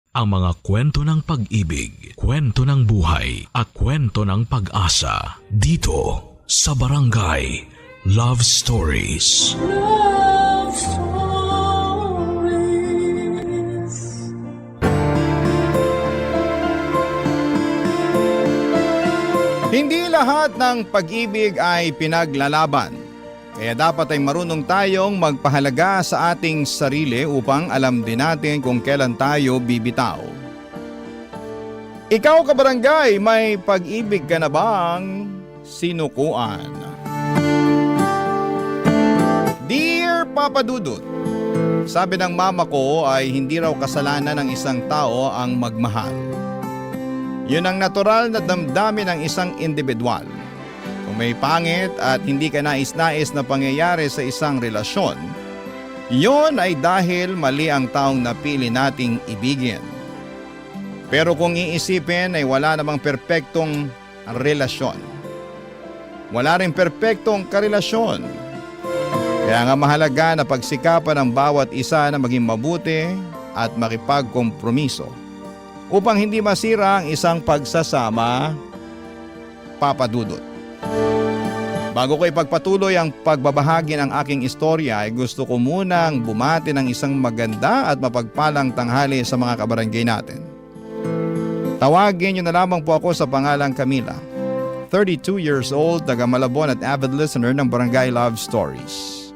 Ang mga kwento ng pag-ibig, kwento ng buhay, at kwento ng pag-asa dito sa Barangay Love Stories. Love Stories. Hindi lahat ng pag-ibig ay pinaglalaban. Kaya dapat ay marunong tayong magpahalaga sa ating sarili upang alam din natin kung kailan tayo bibitaw. Ikaw kabarangay, may pag-ibig ka na bang sinukuan? Dear Papa Dudut, sabi ng mama ko ay hindi raw kasalanan ng isang tao ang magmahal. Yun ang natural na damdamin ng isang individual. Kung may pangit at hindi ka nais-nais na pangyayari sa isang relasyon, yun ay dahil mali ang taong napili nating ibigin. Pero kung iisipin ay wala namang perpektong relasyon. Wala rin perpektong karelasyon. Kaya nga mahalaga na pagsikapan ng bawat isa na maging mabuti at makipagkompromiso upang hindi masira ang isang pagsasama, Papa Dudut. Bago ko ipagpatuloy ang pagbabahagi ng aking istorya ay gusto ko munang bumati ng isang maganda at mapagpalang tanghali sa mga kabarangay natin. Tawagin niyo na lamang po ako sa pangalang Camila, 32 years old, taga Malabon at avid listener ng Barangay Love Stories.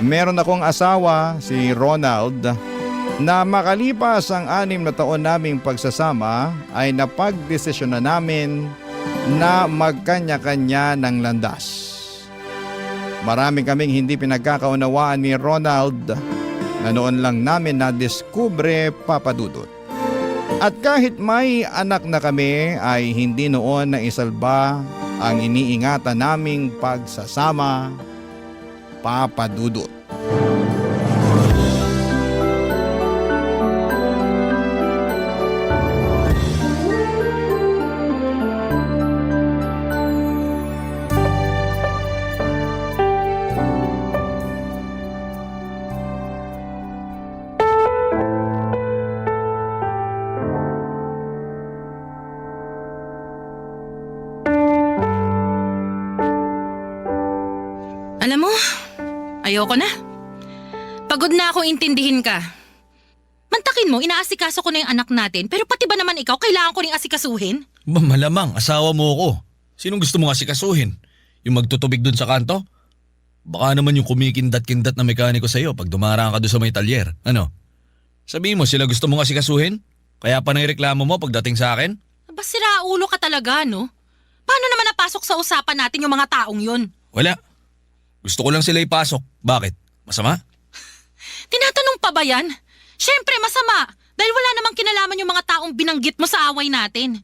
Meron akong asawa, si Ronald, na makalipas ang 6 na taon naming pagsasama ay napagdesisyon na namin na magkanya-kanya ng landas. Marami kaming hindi pinagkakaunawaan ni Ronald na noon lang namin na-discover, Papa Dudut. At kahit may anak na kami ay hindi noon na isalba ang iniingatan naming pagsasama, Papa Dudut. Alam mo, ayoko na. Pagod na akong intindihin ka. Mantakin mo, inaasikaso ko na yung anak natin, pero pati ba naman ikaw, kailangan ko ring asikasuhin? Ba malamang, asawa mo ako. Sinong gusto mong asikasuhin? Yung magtutubig dun sa kanto? Baka naman yung kumikindat-kindat na mekaniko sa'yo pag dumaraan ka doon sa may talyer. Ano? Sabihin mo sila gusto mong asikasuhin? Kaya pa naireklamo mo pagdating sa akin? Aba, siraulo ka talaga, no? Paano naman napasok sa usapan natin yung mga taong yun? Wala. Gusto ko lang sila ipasok. Bakit? Masama? Tinatanong pa ba yan? Siyempre, masama. Dahil wala namang kinalaman yung mga taong binanggit mo sa away natin.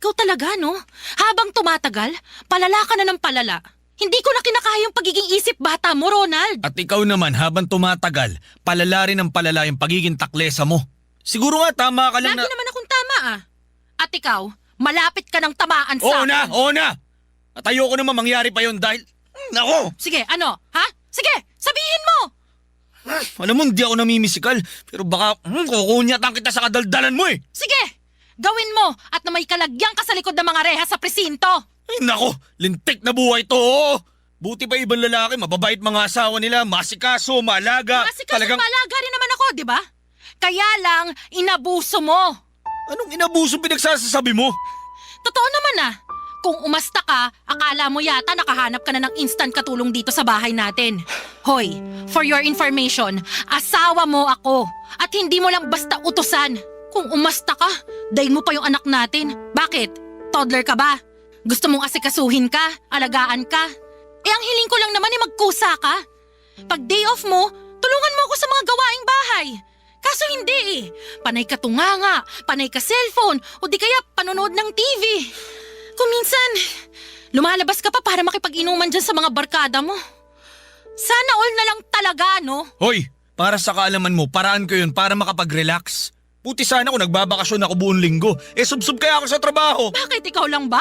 Ikaw talaga, no? Habang tumatagal, palala ka na ng palala. Hindi ko na kinakaya yung pagiging isip bata mo, Ronald. At ikaw naman habang tumatagal, palala rin ang palala yung pagiging taklesa mo. Siguro nga tama ka lang Lagi na... naman akong tama, ah. At ikaw, malapit ka ng tamaan sa Oo akin. na! Oo na! At ayoko naman mangyari pa yun dahil... Nako! Sige, ano? Ha? Sige, sabihin mo! Alam mo, hindi ako namimisikal. Pero baka kukunyatan kita sa kadaldalan mo eh. Sige, gawin mo at na may kalagyan ka sa likod ng mga rehas sa presinto. Ay nako, lintik na buhay to. Oo. Buti pa ibang lalaki, mababait mga asawa nila, masikaso, maalaga. Masikaso malaga rin naman ako, di ba? Kaya lang, inabuso mo. Anong inabuso pinagsasasabi mo? Totoo naman ah. Kung umasta ka, akala mo yata nakahanap ka na ng instant katulong dito sa bahay natin. Hoy, for your information, asawa mo ako. At hindi mo lang basta utusan. Kung umasta ka, daig mo pa yung anak natin. Bakit? Toddler ka ba? Gusto mong asikasuhin ka? Alagaan ka? Eh ang hiling ko lang naman ay magkusa ka. Pag day off mo, tulungan mo ako sa mga gawaing bahay. Kaso hindi eh. Panay ka tunganga, panay ka cellphone, o di kaya panonood ng TV. Kung minsan, lumalabas ka pa para makipag-inuman dyan sa mga barkada mo. Sana all na lang talaga, no? Hoy, para sa kaalaman mo, paraan ko yun para makapag-relax. Puti sana kung nagbabakasyon ako buong linggo. Eh subsub kaya ako sa trabaho. Bakit ikaw lang ba?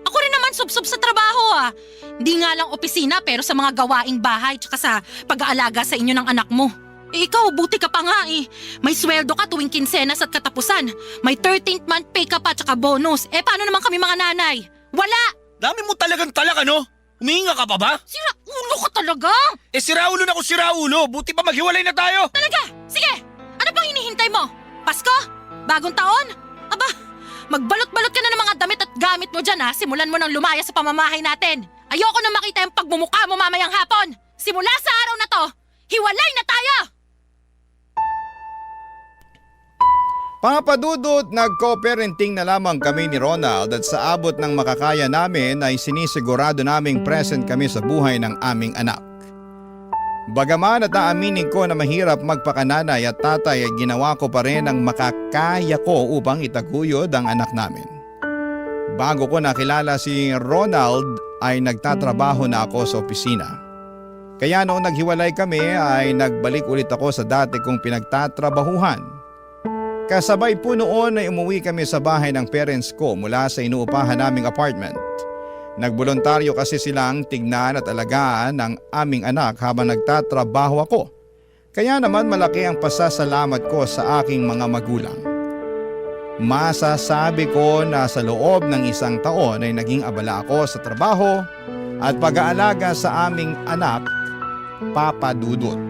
Ako rin naman sub-sub sa trabaho ah. Hindi nga lang opisina pero sa mga gawaing bahay tsaka sa pag-aalaga sa inyo ng anak mo. Ikaw, buti ka pa nga eh. May sweldo ka tuwing kinsenas at katapusan. May 13th month pay ka pa tsaka bonus. Paano naman kami mga nanay? Wala! Dami mo talagang talak ano? Humihinga ka pa ba? Sira ulo ka talaga! Siraulo na ako siraulo. Buti pa maghiwalay na tayo. Talaga! Sige! Ano pang hinihintay mo? Pasko? Bagong taon? Aba, magbalot-balot ka na ng mga damit at gamit mo dyan ha. Simulan mo nang lumaya sa pamamahay natin. Ayoko na makita yung pagmumukha mo mamayang hapon. Simula sa araw na to, hiwalay na tayo! Papadudot, nag-co-parenting na lamang kami ni Ronald at sa abot ng makakaya namin ay sinisigurado naming present kami sa buhay ng aming anak. Bagaman at aaminin ko na mahirap magpakananay at tatay ay ginawa ko pa rin ang makakaya ko upang itaguyod ang anak namin. Bago ko nakilala si Ronald ay nagtatrabaho na ako sa opisina. Kaya noong naghiwalay kami ay nagbalik ulit ako sa dati kong pinagtatrabahuhan. Kasabay po noon ay umuwi kami sa bahay ng parents ko mula sa inuupahan naming apartment. Nagboluntaryo kasi silang tignan at alagaan ang aming anak habang nagtatrabaho ako. Kaya naman malaki ang pasasalamat ko sa aking mga magulang. Masasabi ko na sa loob ng 1 taon ay naging abala ako sa trabaho at pag-aalaga sa aming anak, Papa Dudut.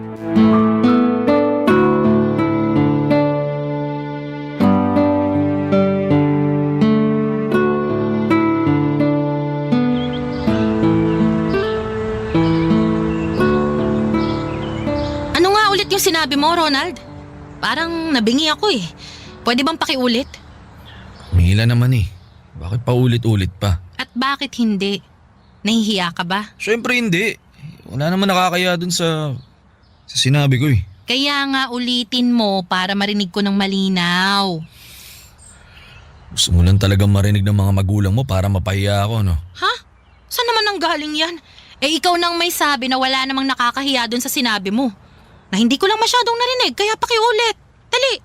Yung sinabi mo, Ronald? Parang nabingi ako eh. Pwede bang pakiulit? Mila naman eh. Bakit pa ulit-ulit pa? At bakit hindi? Nahihiya ka ba? Siyempre hindi. Wala naman nakakaya dun sa sinabi ko eh. Kaya nga ulitin mo para marinig ko ng malinaw. Gusto mo lang talagang marinig ng mga magulang mo para mapahiya ako, no? Ha? Saan naman ang galing yan? Ikaw nang may sabi na wala namang nakakahiya dun sa sinabi mo. Na hindi ko lang masyadong narinig, kaya pakiulit. Dali!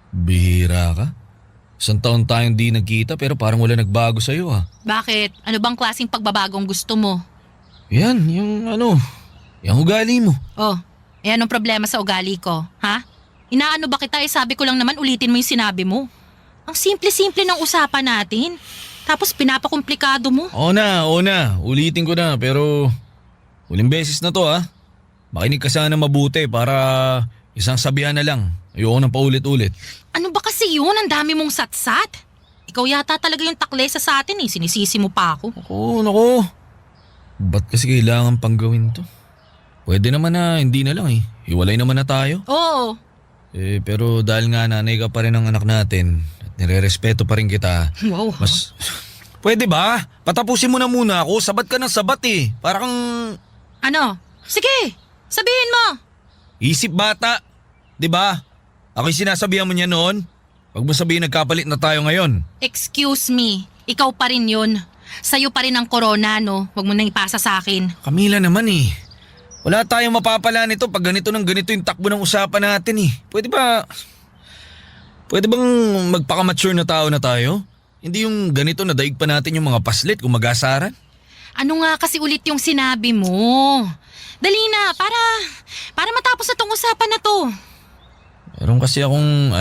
Bihira ka? 1 taon tayong di nagkita pero parang wala nagbago sa'yo ah. Bakit? Ano bang klaseng pagbabagong gusto mo? Yan, yung ugali mo. Oh, anong problema sa ugali ko, ha? Inaano ba kita sabi ko lang naman ulitin mo yung sinabi mo. Ang simple-simple ng usapan natin. Tapos pinapakomplikado mo. Oo na, ulitin ko na pero huling beses na to ah. Makinig ka sana mabuti para isang sabihan na lang. Ayoko nang paulit-ulit. Ano ba kasi yun? Ang dami mong satsat. Ikaw yata talaga yung taklesa sa atin eh. Sinisisi mo pa ako. Naku. Ba't kasi kailangan pang gawin to? Pwede naman na hindi na lang eh. Hiwalay naman na tayo. Oo. Pero dahil nga nanay ka pa rin ng anak natin at nirerespeto pa rin kita. Wow. Mas... Pwede ba? Patapusin mo na muna ako. Sabat ka ng sabat eh. Para kang... Ano? Sige! Sabihin mo! Isip bata. 'Di ba? Ako'y sinasabihan mo niya noon. Huwag mo sabihin nagkapalit na tayo ngayon. Excuse me. Ikaw pa rin yun. Sa'yo pa rin ang corona, no? Huwag mo nang ipasa sa akin. Camila naman eh. Wala tayong mapapala nito pag ganito ng ganito yung takbo ng usapan natin eh. Pwede bang magpaka-mature na tao na tayo? Hindi yung ganito na daig pa natin yung mga paslit kung mag-asaran? Ano nga kasi ulit yung sinabi mo? Dali na, para matapos na tong usapan na to. Meron kasi akong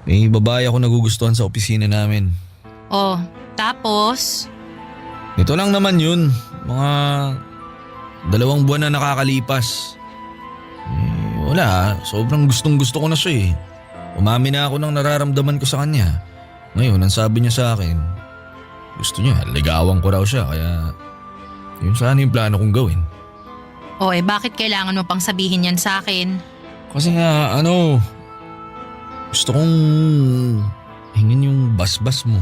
may babae ako nagugustuhan sa opisina namin. Oh, tapos? Ito lang naman yun. Mga 2 buwan na nakakalipas. Wala, sobrang gustong gusto ko na siya eh. Umamin na ako ng nararamdaman ko sa kanya. Ngayon, ang sabi niya sa akin, gusto niya, ligawan ko raw siya kaya yun sana yung plano kong gawin. Oh, bakit kailangan mo pang sabihin yan sa akin? Kasi nga, gusto kong hingin yung basbas mo.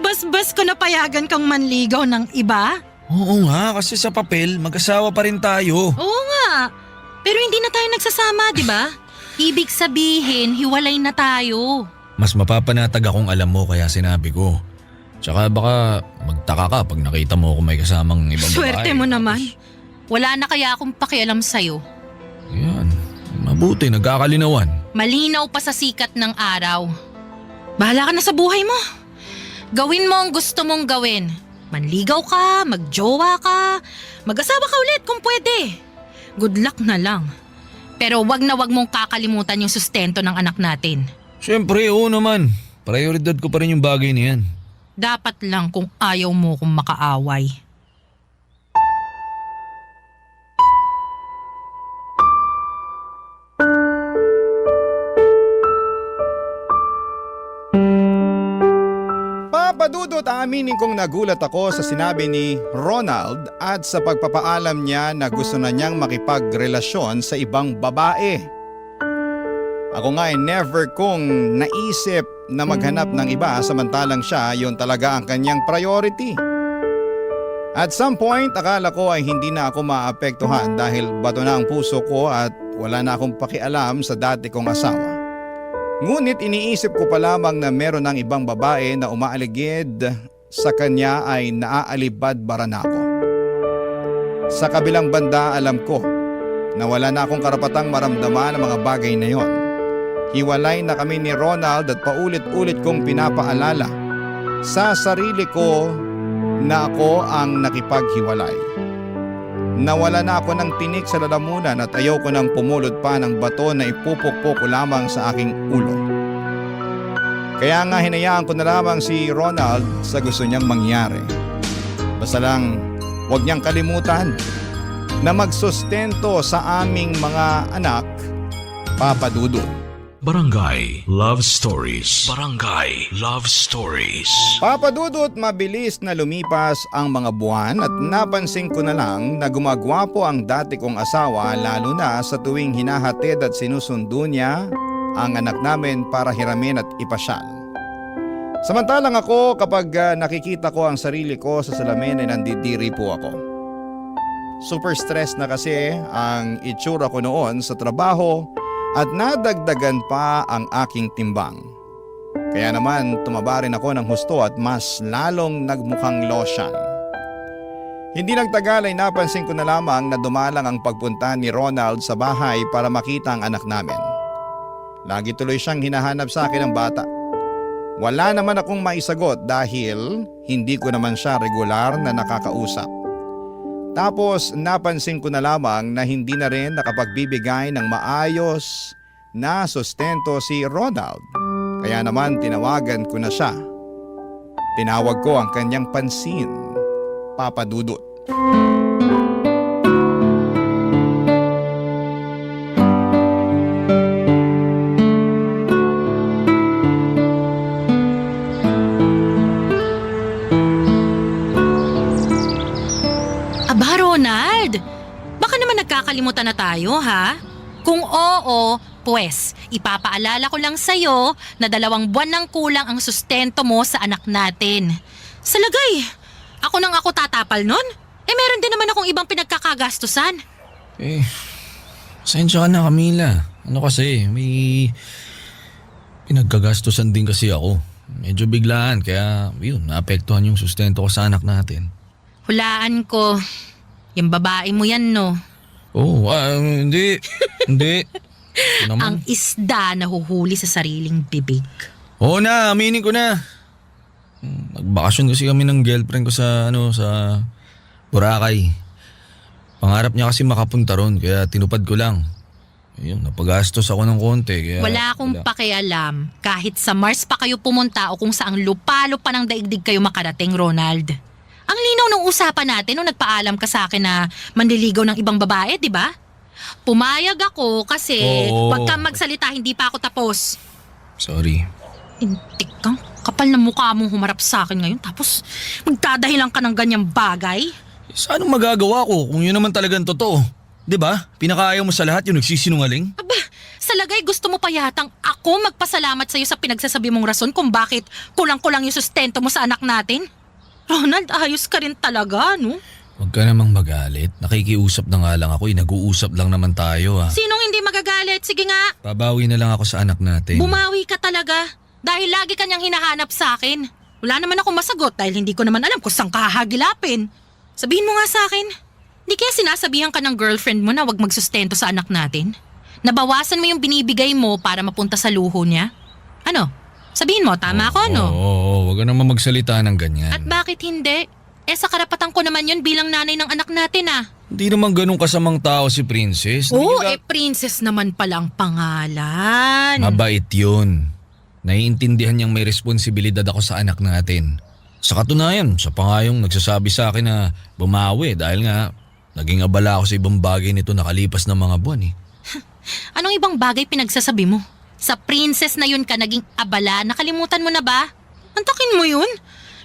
Basbas ko na payagan kang manligaw ng iba? Oo nga, kasi sa papel, mag-asawa pa rin tayo. Oo nga, pero hindi na tayo nagsasama, di ba? Ibig sabihin, hiwalay na tayo. Mas mapapanatag akong alam mo kaya sinabi ko. Tsaka baka magtaka ka pag nakita mo kung may kasamang ibang babae. Swerte mo naman. Wala na kaya akong pakialam sa'yo. Yan, mabuti, nagkakalinawan. Malinaw pa sa sikat ng araw. Bahala ka na sa buhay mo. Gawin mo ang gusto mong gawin. Manligaw ka, magjowa ka, mag-asawa ka ulit kung pwede. Good luck na lang. Pero wag na wag mong kakalimutan yung sustento ng anak natin. Siyempre, oo naman. Prioridad ko pa rin yung bagay na yan. Dapat lang kung ayaw mo kung makaaway. Papadudot, aminin kong nagulat ako sa sinabi ni Ronald at sa pagpapaalam niya na gusto na niyang makipagrelasyon sa ibang babae. Ako nga ay never kong naisip na maghanap ng iba samantalang siya yon talaga ang kanyang priority. At some point akala ko ay hindi na ako maapektuhan dahil bato na ang puso ko at wala na akong pakialam sa dati kong asawa. Ngunit iniisip ko pa lamang na meron ng ibang babae na umaaligid sa kanya ay naaalibad-bara na ako. Sa kabilang banda alam ko na wala na akong karapatang maramdaman ang mga bagay na yon. Hiwalay na kami ni Ronald at paulit-ulit kong pinapaalala sa sarili ko na ako ang nakipaghiwalay. Nawala na ako ng tinik sa lalamunan at ayaw ko nang pumulot pa ng bato na ipupukpok ko lamang sa aking ulo. Kaya nga hinayaan ko na lamang si Ronald sa gusto niyang mangyari. Basta lang huwag niyang kalimutan na magsustento sa aming mga anak, Papa Dudut. Barangay Love Stories. Barangay Love Stories. Papa Dudut, mabilis na lumipas ang mga buwan at napansin ko na lang na gumagwapo ang dati kong asawa lalo na sa tuwing hinahatid at sinusundo niya ang anak namin para hiramin at ipasyal. Samantalang ako kapag nakikita ko ang sarili ko sa salamin ay nandidiri po ako. Super stress na kasi ang itsura ko noon sa trabaho at nadagdagan pa ang aking timbang. Kaya naman tumaba rin ako ng husto at mas lalong nagmukhang lotion. Hindi nagtagal ay napansin ko na lamang na dumalang ang pagpunta ni Ronald sa bahay para makita ang anak namin. Lagi tuloy siyang hinahanap sa akin ng bata. Wala naman akong maisagot dahil hindi ko naman siya regular na nakakausap. Tapos napansin ko na lamang na hindi na rin nakapagbibigay ng maayos na sustento si Ronald. Kaya naman tinawagan ko na siya. Tinawag ko ang kanyang pansin, Papa Dudut. Aba, Ronald! Baka naman nagkakalimutan na tayo, ha? Kung oo, pues, ipapaalala ko lang sa'yo na 2 buwan ng kulang ang sustento mo sa anak natin. Sa lagay, ako tatapal nun? Meron din naman akong ibang pinagkakagastusan. Pasensya ka na, Camila. Ano kasi, may pinagkagastusan din kasi ako. Medyo biglaan, kaya yun, naapektuhan yung sustento ko sa anak natin. Hulaan ko, yung babae mo yan, no? Oh, hindi. Hindi. Ito naman. Ang isda na huhuli sa sariling bibig. Oo na, aminin ko na. Nagbakasyon kasi kami ng girlfriend ko sa Boracay. Pangarap niya kasi makapunta ron, kaya tinupad ko lang. Ayun, napagastos ako ng konti. Kaya Wala akong pakialam kahit sa Mars pa kayo pumunta o kung saang lupalo pa ng daigdig kayo makarating, Ronald. Ang linaw ng usapan natin nung nagpaalam ka sa akin na manliligaw ng ibang babae, di ba? Pumayag ako kasi wag kang magsalita, hindi pa ako tapos. Sorry. Intik kang kapal na mukha mong humarap sa akin ngayon tapos magdadahilan ka ng ganyang bagay. Saan magagawa ko kung yun naman talagang totoo? Di ba? Pinakaayaw mo sa lahat yung nagsisinungaling? Aba, sa lagay gusto mo pa yatang ako magpasalamat sa'yo sa pinagsasabi mong rason kung bakit kulang-kulang yung sustento mo sa anak natin? Ronald, ayos ka rin talaga, no? Huwag ka namang magalit. Nakikiusap na nga lang ako. Nag-uusap lang naman tayo, ha. Sinong hindi magagalit? Sige nga, Babawi na lang ako sa anak natin. bumawi ka talaga. Dahil lagi kanyang hinahanap sa akin. Wala naman ako masagot dahil hindi ko naman alam kung saan ka hahagilapin. Sabihin mo nga sa akin, di kaya sinasabihan ka ng girlfriend mo na wag magsustento sa anak natin? Nabawasan mo yung binibigay mo para mapunta sa luho niya? Ano? Sabihin mo, tama ako, no? Oo, huwag ka naman magsalita ng ganyan. At bakit hindi? Sa karapatan ko naman yun bilang nanay ng anak natin ah. Hindi naman ganun kasamang tao si Princess. Oo, Hindi princess naman palang pangalan. Mabait yun. Naiintindihan niyang may responsibilidad ako sa anak natin. Sa katunayan, siya pa nga yung nagsasabi sa akin na bumawi dahil nga naging abala ako sa ibang bagay nito nakalipas ng mga buwan eh. Anong ibang bagay pinagsasabi mo? Sa princess na yun ka naging abala, nakalimutan mo na ba? Antakin mo yun?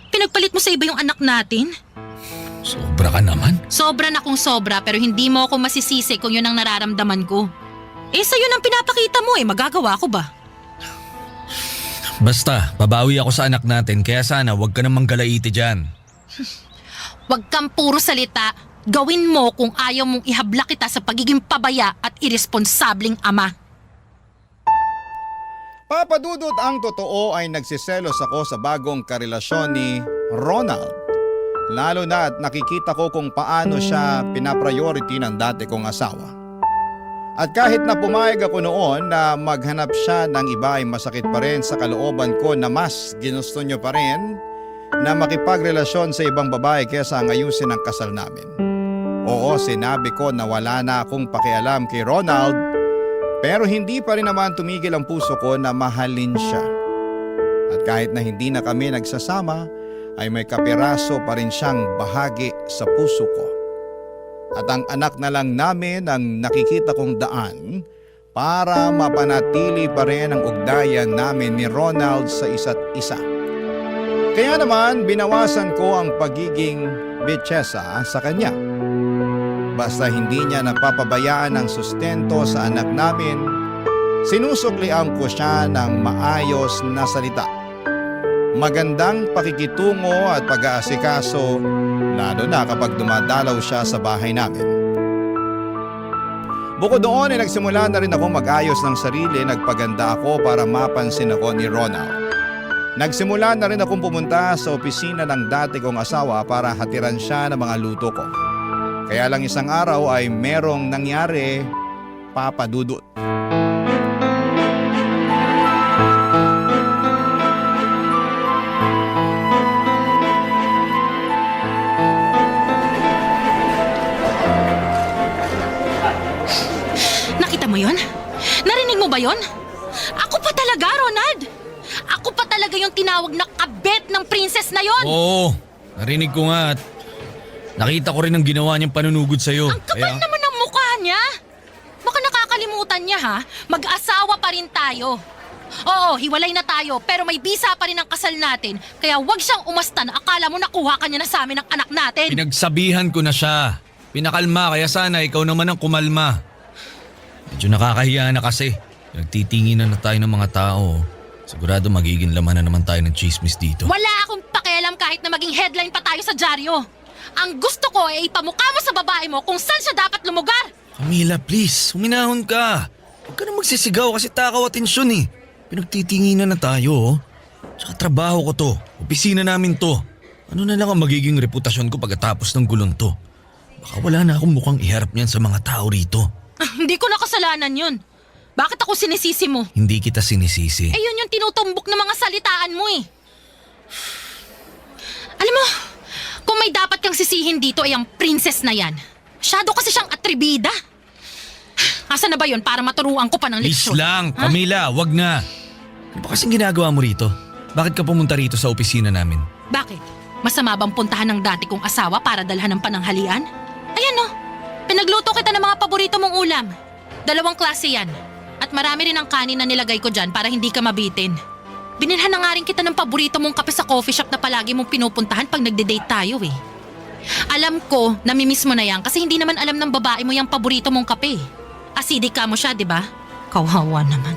Pinagpalit mo sa iba yung anak natin? Sobra ka naman. Sobra na kung sobra pero hindi mo ako masisisi kung yun ang nararamdaman ko. Sa'yo nang pinapakita mo magagawa ko ba? Basta, babawi ako sa anak natin kaya sana wag ka namang galaiti dyan. Huwag kang puro salita. Gawin mo kung ayaw mong ihabla kita sa pagiging pabaya at irresponsabling ama. Papa Dudut, ang totoo ay nagsiselos ako sa bagong karelasyon ni Ronald. Lalo na at nakikita ko kung paano siya pinapriority ng dati kong asawa. At kahit na pumayag ako noon na maghanap siya ng iba ay masakit pa rin sa kalooban ko na mas ginusto niyo pa rin na makipagrelasyon sa ibang babae kaysa ang ayusin ang kasal namin. Oo, sinabi ko na wala na akong pakialam kay Ronald pero hindi pa rin naman tumigil ang puso ko na mahalin siya. At kahit na hindi na kami nagsasama ay may kapiraso pa rin siyang bahagi sa puso ko. At ang anak na lang namin ang nakikita kong daan para mapanatili pa rin ang ugnayan namin ni Ronald sa isa't isa. Kaya naman binawasan ko ang pagiging bitsesa sa kanya. Basta hindi niya napapabayaan ang sustento sa anak namin, sinusuklian ko siya ng maayos na salita. Magandang pakikitungo at pag-aasikaso, lalo na kapag dumadalaw siya sa bahay namin. Bukod doon ay nagsimula na rin ako mag-ayos ng sarili, nagpaganda ako para mapansin ako ni Ronald. Nagsimula na rin akong pumunta sa opisina ng dati kong asawa para hatiran siya ng mga luto ko. Kaya lang isang araw ay merong nangyari, Papa Dudut. Nakita mo yon? Narinig mo ba yon? Ako pa talaga, Ronald! Ako pa talaga yung tinawag na kabet ng princess na yon! Oo, narinig ko nga at nakita ko rin ang ginawa niyang panunugod sa'yo. Ang kapal naman ng mukha niya! Baka nakakalimutan niya ha, mag-asawa pa rin tayo. Oo, hiwalay na tayo pero may bisa pa rin ang kasal natin kaya wag siyang umasta na akala mo nakuha ka niya na sa amin ng anak natin. Pinagsabihan ko na siya. Pinakalma kaya sana ikaw naman ang kumalma. Medyo nakakahiya na kasi. Nagtitinginan na tayo ng mga tao. Sigurado magiging laman na naman tayo ng chismis dito. Wala akong pakialam kahit na maging headline pa tayo sa dyaryo. Ang gusto ko ay ipamukha mo sa babae mo kung saan siya dapat lumugar. Camila, please. Huminahon ka. Huwag ka na magsisigaw kasi takaw atensyon eh. Pinagtitinginan na tayo oh. Tsaka trabaho ko to. Opisina namin to. Ano na lang ang magiging reputasyon ko pagkatapos ng gulong to? Baka wala na akong mukhang iharap niyan sa mga tao rito. Hindi ko na kasalanan yun. Bakit ako sinisisi mo? Hindi kita sinisisi. Yun yung tinutumbok ng mga salitaan mo eh. Alam mo, kung may dapat kang sisihin dito ay ang princess na yan. Masyado kasi siyang atribida. Asan na ba yun para maturuan ko pa ng Please leksyon? lang, Ha? Camila, wag na. Ano ba kasing ginagawa mo rito? Bakit ka pumunta rito sa opisina namin? Bakit? Masama bang puntahan ng dati kong asawa para dalhan ng pananghalian? Ayan no, pinagluto kita ng mga paborito mong ulam. 2 klase yan. At marami rin ang kanin na nilagay ko dyan para hindi ka mabitin. Binilhan na nga rin kita ng paborito mong kape sa coffee shop na palagi mong pinupuntahan pag nagde-date tayo eh. Alam ko, namimiss mo na yan kasi hindi naman alam ng babae mo yung paborito mong kape. Acidic ka mo siya, di ba? Kawawa naman.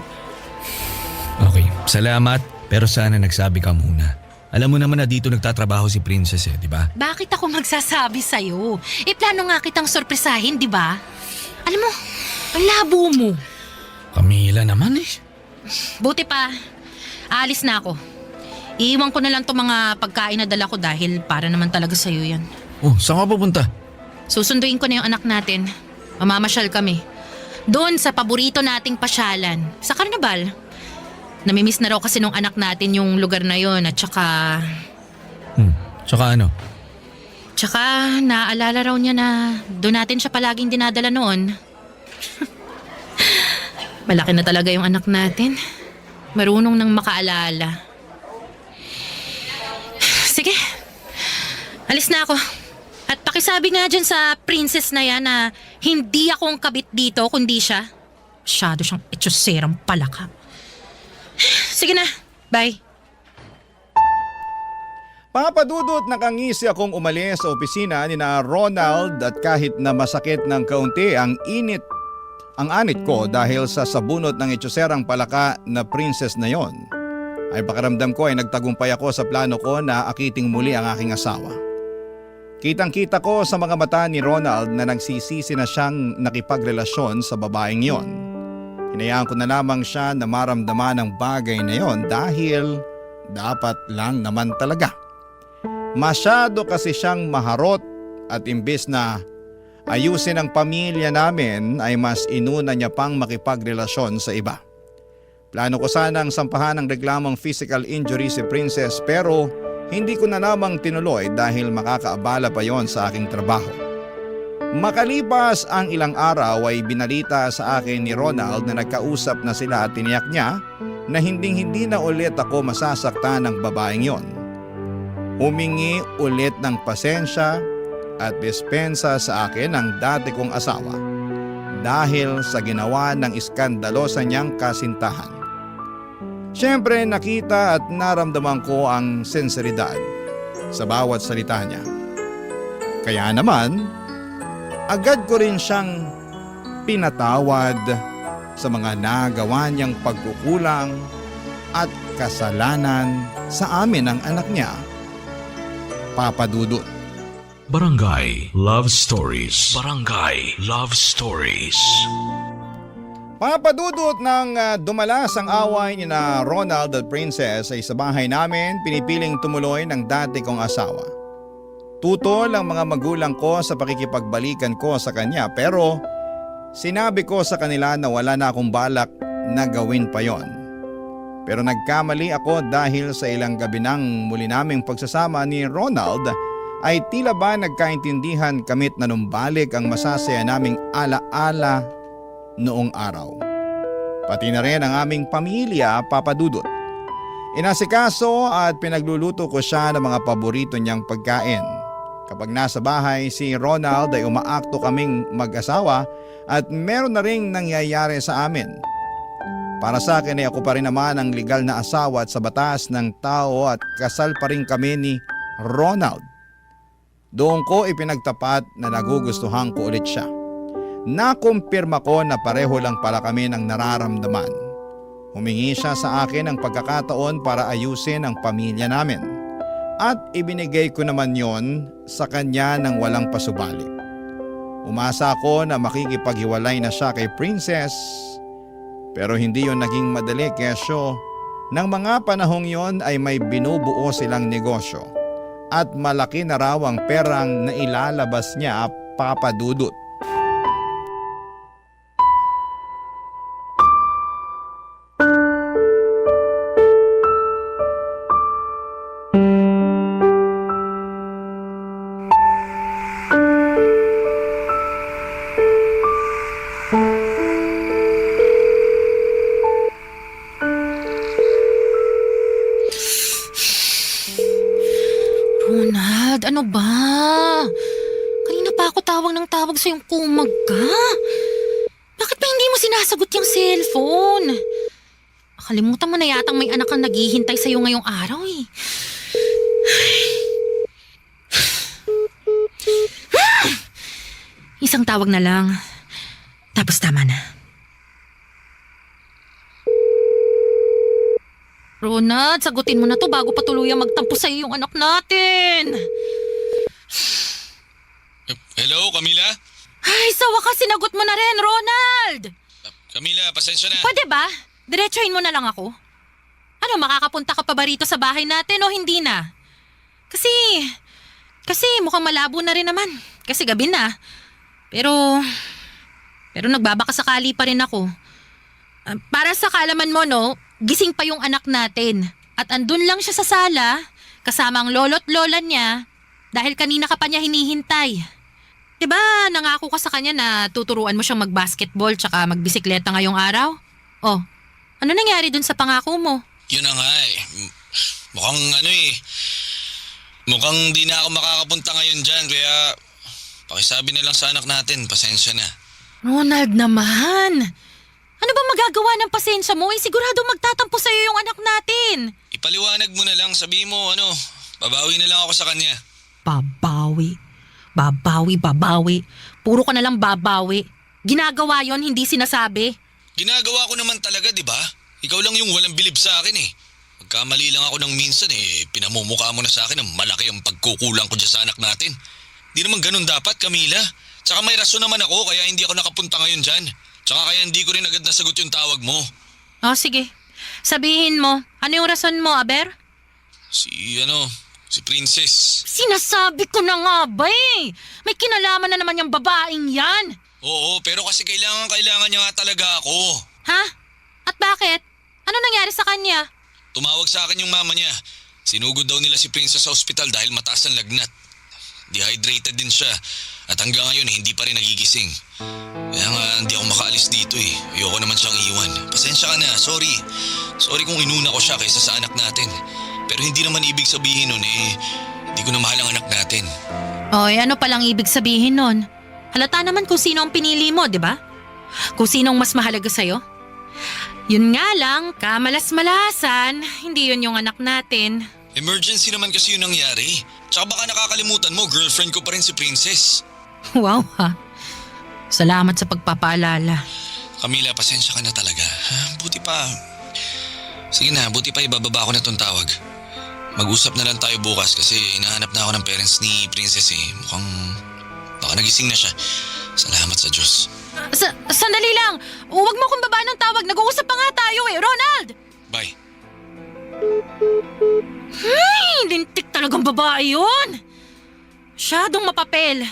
Okay, salamat. Pero sana nagsabi ka muna. Alam mo naman na dito nagtatrabaho si Princess di ba? Bakit ako magsasabi sa'yo? Plano nga kitang sorpresahin, di ba? Alam mo, ang labo mo. Camila naman eh. Buti pa, aalis na ako. Iiwan ko na lang itong mga pagkain na dala ko dahil para naman talaga sa'yo yan. Oh, saan ka pupunta? Susunduin ko na yung anak natin. Mamamasyal kami. Doon sa paborito nating pasyalan. Sa Carnival. Namimiss na raw kasi nung anak natin yung lugar na yon at saka... Tsaka ano? Tsaka naaalala raw niya na doon natin siya palaging dinadala noon. Malaki na talaga yung anak natin. Marunong nang makaalala. Sige, alis na ako. At pakisabi nga dyan sa princess na yan na hindi ako ang kabit dito kundi siya. Masyado siyang etyoserang palaka. Sige na, bye. Papadudot nakangisi akong umalis sa opisina ni na Ronald at kahit na masakit ng kaunti ang anit ko dahil sa sabunot ng etyoserang palaka na princess na yon, ay pakiramdam ko ay nagtagumpay ako sa plano ko na akiting muli ang aking asawa. Kitang-kita ko sa mga mata ni Ronald na nagsisisi na siyang nakipagrelasyon sa babaeng yon. Hinayaan ko na lamang siya na maramdaman ang bagay na yon dahil dapat lang naman talaga. Masyado kasi siyang maharot at imbes na ayusin ang pamilya namin ay mas inuna niya pang makipagrelasyon sa iba. Plano ko sanang sampahan ng reklamong physical injury si Princess pero hindi ko na lamang tinuloy dahil makakaabala pa yon sa aking trabaho. Makalipas ang ilang araw ay binalita sa akin ni Ronald na nagkausap na sila at tiniyak niya na hindi na ulit ako masasaktan ng babaeng yon. Humingi ulit ng pasensya at dispensa sa akin ang dati kong asawa dahil sa ginawa ng iskandalosa niyang kasintahan. Siyempre nakita at naramdaman ko ang sinseridad sa bawat salita niya. Kaya naman, agad ko rin siyang pinatawad sa mga nagawa niyang pagkukulang at kasalanan sa amin ng anak niya, Papa Dudut. Barangay Love Stories. Barangay Love Stories. Papadudot ng dumalas ang away ni na Ronald at Princess ay sa bahay namin pinipiling tumuloy ng dati kong asawa. Tutol ang mga magulang ko sa pakikipagbalikan ko sa kanya pero sinabi ko sa kanila na wala na akong balak na gawin pa yon. Pero nagkamali ako dahil sa ilang gabi ng muli naming pagsasama ni Ronald ay tila ba nagkaintindihan kamit na numbalik ang masasaya naming alaala noong araw. Pati na rin ang aming pamilya, Papa Dudut. Inasikaso at pinagluluto ko siya ng mga paborito niyang pagkain. Kapag nasa bahay si Ronald ay umaakto kaming mag-asawa at meron na ring nangyayari sa amin. Para sa akin ay ako pa rin naman ang legal na asawa at sa batas ng tao at kasal pa rin kami ni Ronald. Doon ko ipinagtapat na nagugustuhan ko ulit siya. Nakumpirma ko na pareho lang pala kami ng nararamdaman. Humingi siya sa akin ng pagkakataon para ayusin ang pamilya namin. At ibinigay ko naman yon sa kanya ng walang pasubali. Umasa ako na makikipaghiwalay na siya kay Princess. Pero hindi yon naging madali kesyo nang mga panahong yon ay may binubuo silang negosyo. At malaki na raw ang perang na ilalabas niya, Papa Dudut. Ronald, ano ba? Kanina pa ako tawag ng tawag sa yung kumag ka. Bakit pa hindi mo sinasagot yung cellphone? Kalimutan mo na yatang may anak kang naghihintay sa'yo ngayong araw eh. Isang tawag na lang. Tapos tama na. Ronald, sagutin mo na to bago pa tuluyang magtampo sa'yo yung anak natin. Hello, Camila? Ay, sa wakas sinagot mo na rin, Ronald! Camila, pasensya na. Pwede ba? Diretsuhin mo na lang ako. Ano, makakapunta ka pa ba rito sa bahay natin o hindi na? Kasi mukhang malabo na rin naman. Kasi gabi na. Pero nagbabaka sakali pa rin ako. Para sa kaalaman mo, no, gising pa yung anak natin. At andun lang siya sa sala, kasama ang lolo't lola niya, Dahil kanina ka pa niya hinihintay. Diba nangako ka sa kanya na tuturuan mo siyang mag-basketball tsaka magbisikleta ngayong araw? Oh, ano nangyari dun sa pangako mo? Yun na nga eh. Mukhang di na ako makakapunta ngayon dyan, kaya pakisabi na lang sa anak natin, pasensya na. Ronald naman! Ano ba magagawa ng pasensya mo? Sigurado magtatampo sa'yo yung anak natin. Ipaliwanag mo na lang, sabi mo babawi na lang ako sa kanya. Babawi. Puro ka na lang babawi. Ginagawa yon, hindi sinasabi. Ginagawa ko naman talaga, di ba? Ikaw lang yung walang bilib sa akin eh. Magkamali lang ako ng minsan pinamumukha mo na sa akin na malaki ang pagkukulang ko dyan sa anak natin. Di naman ganun dapat, Camila. Tsaka may rason naman ako kaya hindi ako nakapunta ngayon dyan. Tsaka kaya hindi ko rin agad nasagot yung tawag mo. Oh, sige. Sabihin mo, ano yung rason mo, Aber? Si Princess. Sinasabi ko na nga ba eh. May kinalaman na naman yung babaeng yan. Oo, pero kasi kailangan niya nga talaga ako. Ha? At bakit? Ano nangyari sa kanya? Tumawag sa akin yung mama niya. Sinugod daw nila si Princess sa ospital dahil mataas ang lagnat. Dehydrated din siya. At hanggang ngayon hindi pa rin nagigising. Kaya nga hindi ako makaalis dito eh. Ayoko naman siyang iwan. Pasensya ka na, sorry. Sorry kung inuna ko siya kaysa sa anak natin. Pero hindi naman ibig sabihin nun hindi ko na mahal ang anak natin. Oy, ano palang ibig sabihin nun? Halata naman kung sino ang pinili mo, di ba? Kung sinong mas mahalaga sa'yo. Yun nga lang, kamalas-malasan, hindi yun yung anak natin. Emergency naman kasi yun nangyari. Tsaka baka nakakalimutan mo, girlfriend ko pa rin si Princess. Wow ha. Salamat sa pagpapaalala. Camila, pasensya ka na talaga. Buti pa. Sige na, buti pa ibababa ko na tong tawag. Mag-usap na lang tayo bukas kasi hinahanap na ako ng parents ni Princess eh. Mukhang baka nagising na siya. Salamat sa Diyos. Sandali lang. Huwag mo kong baba ng tawag. Nag-uusap pa nga tayo eh. Ronald! Bye. Lintik talagang babae yun. Masyadong mapapel.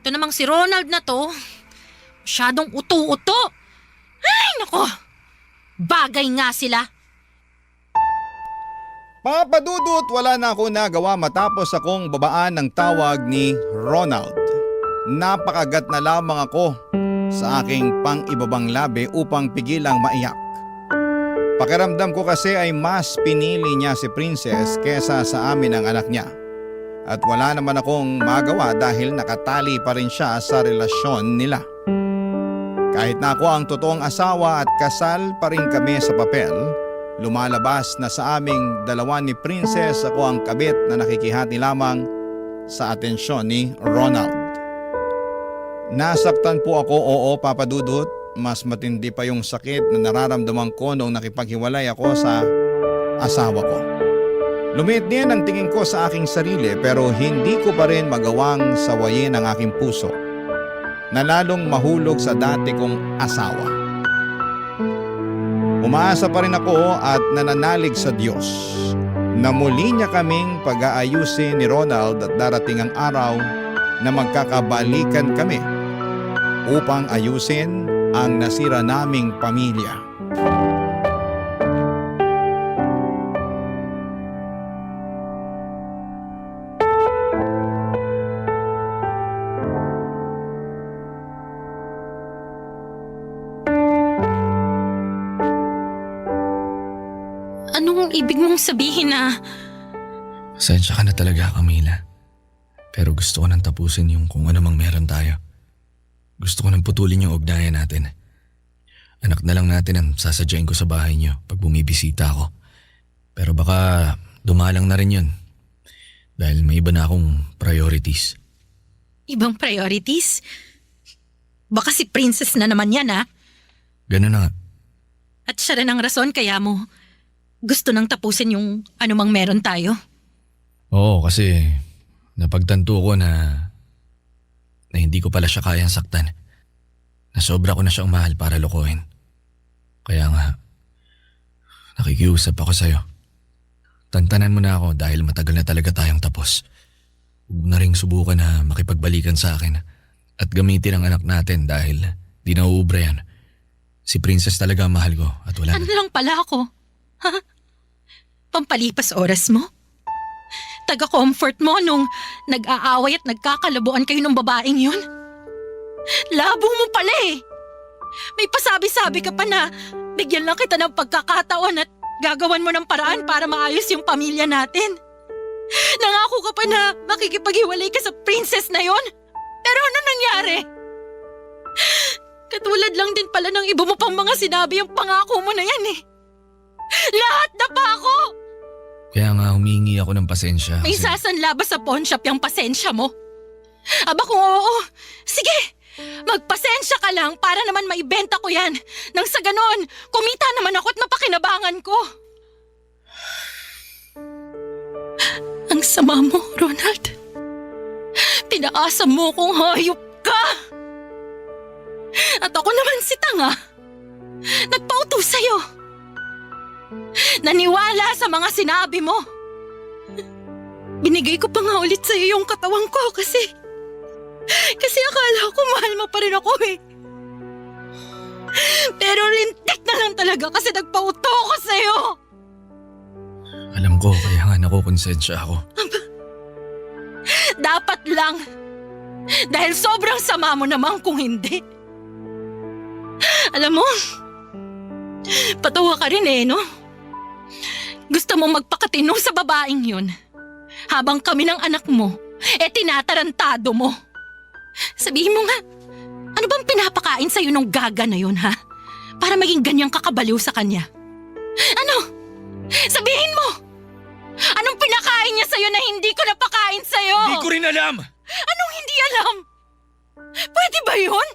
Ito namang si Ronald na to. Masyadong uto-uto. Ay, nako. Bagay nga sila. Papa Dudut, wala na ako nagawa matapos akong babaan ng tawag ni Ronald. Napakagat na lamang ako sa aking pang-ibabang labi upang pigilang maiyak. Pakiramdam ko kasi ay mas pinili niya si Princess kesa sa amin ang anak niya. At wala naman akong magawa dahil nakatali pa rin siya sa relasyon nila. Kahit na ako ang totoong asawa at kasal pa rin kami sa papel, lumalabas na sa aming dalawa ni Princess ako ang kabit na nakikihati lamang sa atensyon ni Ronald. Nasaktan po ako, oo Papa Dudut. Mas matindi pa yung sakit na nararamdaman ko nung nakipaghiwalay ako sa asawa ko. Lumit din ang tingin ko sa aking sarili pero hindi ko pa rin magawang sawayin ang aking puso na lalong mahulog sa dati kong asawa. Umaasa pa rin ako at nananalig sa Diyos na muli niya kaming pag-aayusin ni Ronald at darating ang araw na magkakabalikan kami upang ayusin ang nasira naming pamilya. Anong ibig mong sabihin na... Pasensya ka na talaga, Camila. Pero gusto ko nang tapusin yung kung ano mang meron tayo. Gusto ko nang putulin yung ugnayan natin. Anak na lang natin ang sasadyain ko sa bahay niyo pag bumibisita ako. Pero baka dumalang na rin yun. Dahil may iba na akong priorities. Ibang priorities? Baka si Princess na naman yan ha? Ganun na nga. At siya rin ang rason kaya mo gusto nang tapusin yung anumang meron tayo? Oo, kasi napagtanto ko na hindi ko pala siya kayang saktan. Na sobra ko na siyang mahal para lokohin. Kaya nga, nakikiusap ako sa'yo. Tantanan mo na ako dahil matagal na talaga tayong tapos. Huwag na rin subukan na makipagbalikan sa akin at gamitin ang anak natin dahil di nauubra yan. Si Princess talaga ang mahal ko at wala Ano lang pala ako? Ha? Pampalipas oras mo? taga-comfort mo nung nag-aaway at nagkakalabuan kayo ng babaeng yun? Labo mo pala eh. May pasabi-sabi ka pa na bigyan lang kita ng pagkakataon at gagawan mo ng paraan para maayos yung pamilya natin. Nangako ka pa na makikipaghiwalay ka sa princess na yon. Pero ano nangyari? Katulad lang din pala ng iba mo pang mga sinabi yung pangako mo na yan eh. Lahat na pa ako! Kaya nga humingi ako ng pasensya. May sasanla ba sa pawn shop yung pasensya mo? Aba kung oo, sige! Magpasensya ka lang para naman maibenta ko yan. Nang sa ganon, kumita naman ako at mapakinabangan ko. Ang sama mo, Ronald. Pinaasa mo kong hayop ka. At ako naman si tanga. Nagpauto sa'yo. Naniwala sa mga sinabi mo. Binigay ko pa nga ulit sa'yo yung katawang ko kasi akala ko mahal mo pa rin ako eh. Pero rintik na lang talaga kasi nagpauto ko sa'yo. Alam ko, kaya nga nakukonsensya ako. Dapat lang. Dahil sobrang sama mo naman kung hindi. Alam mo, patawa ka rin eh, no? Gusto mo magpakatino sa babaeng yun. Habang kami ng anak mo, tinatarantado mo. Sabihin mo nga, ano bang pinapakain sa'yo nung gaga na yun, ha? Para maging ganyang kakabaliw sa kanya. Ano? Sabihin mo! Anong pinakain niya sa'yo na hindi ko napakain sa'yo? Hindi ko rin alam! Anong hindi alam? Pwede ba yun?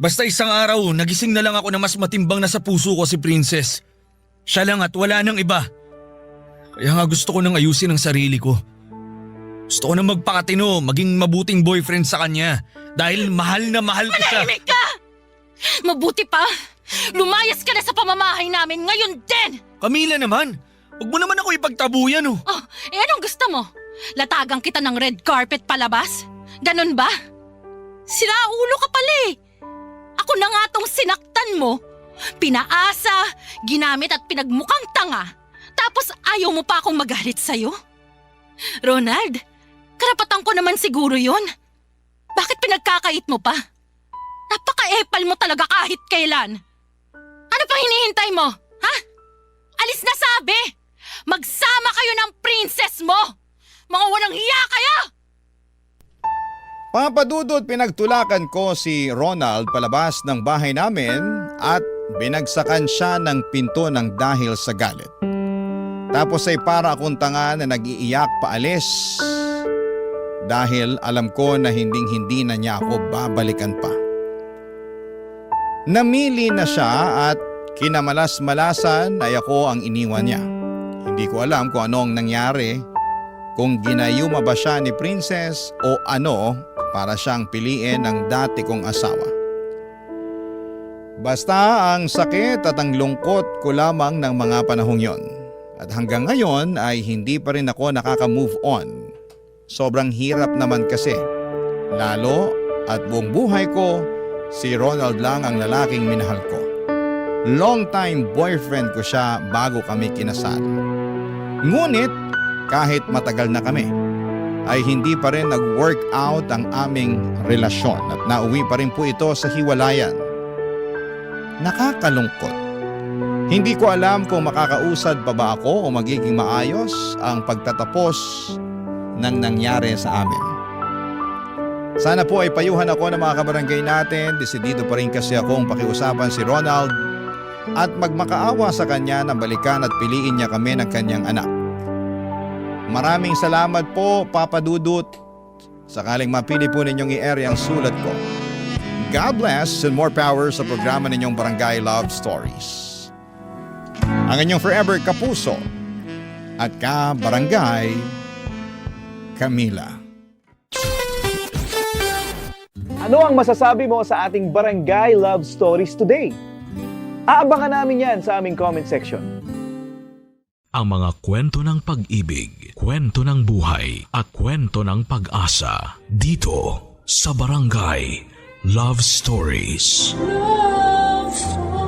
Basta isang araw, nagising na lang ako na mas matimbang na sa puso ko si Princess. Siya lang at wala nang iba. Kaya nga gusto ko nang ayusin ang sarili ko. Gusto ko nang magpakatino, maging mabuting boyfriend sa kanya. Dahil mahal na mahal ko siya. Manahimik ka! Mabuti pa, lumayas ka na sa pamamahay namin ngayon din! Camila naman, huwag mo naman ako ipagtabuyan oh. Oh, anong gusto mo? Latagang kita ng red carpet palabas? Ganon ba? Siraulo ka pala eh. Ako na nga tong sinaktan mo. Pinaasa, ginamit at pinagmukhang tanga. Tapos ayaw mo pa akong magalit sa'yo? Ronald, karapatan ko naman siguro yon. Bakit pinagkakait mo pa? Napaka-epal mo talaga kahit kailan. Ano pang hinihintay mo? Ha? Alis na sabi! Magsama kayo ng princess mo! Mga walang hiya kayo! Papadudot, pinagtulakan ko si Ronald palabas ng bahay namin at binagsakan siya ng pinto ng dahil sa galit. Tapos ay para akong tanga na nag-iiyak paalis dahil alam ko na hinding-hindi na niya ako babalikan pa. Namili na siya at kinamalas-malasan ay ako ang iniwan niya. Hindi ko alam kung ano ang nangyari, kung ginayuma ba siya ni Princess o ano para siyang piliin ng dati kong asawa. Basta ang sakit at ang lungkot ko lamang ng mga panahong yon. At hanggang ngayon ay hindi pa rin ako nakaka-move on. Sobrang hirap naman kasi. Lalo at buong buhay ko, si Ronald lang ang lalaking minahal ko. Long-time boyfriend ko siya bago kami kinasal. Ngunit kahit matagal na kami, ay hindi pa rin nag-work out ang aming relasyon at nauwi pa rin po ito sa hiwalayan. Nakakalungkot. Hindi ko alam kung makakausad pa ba ako o magiging maayos ang pagtatapos ng nangyari sa amin. Sana po ay payuhan ako ng mga kabarangay natin. Desidido pa rin kasi akong pakiusapan si Ronald at magmakaawa sa kanya na balikan at piliin niya kami ng kanyang anak. Maraming salamat po, Papa Dudut. Sakaling mapili po ninyong i-air ang sulat ko. God bless and more power sa programa ninyong Barangay Love Stories. Ang inyong forever kapuso at ka-barangay, Camila. Ano ang masasabi mo sa ating Barangay Love Stories today? Aabangan namin yan sa aming comment section. Ang mga kwento ng pag-ibig, kwento ng buhay at kwento ng pag-asa dito sa Barangay Love Stories. Love Stories.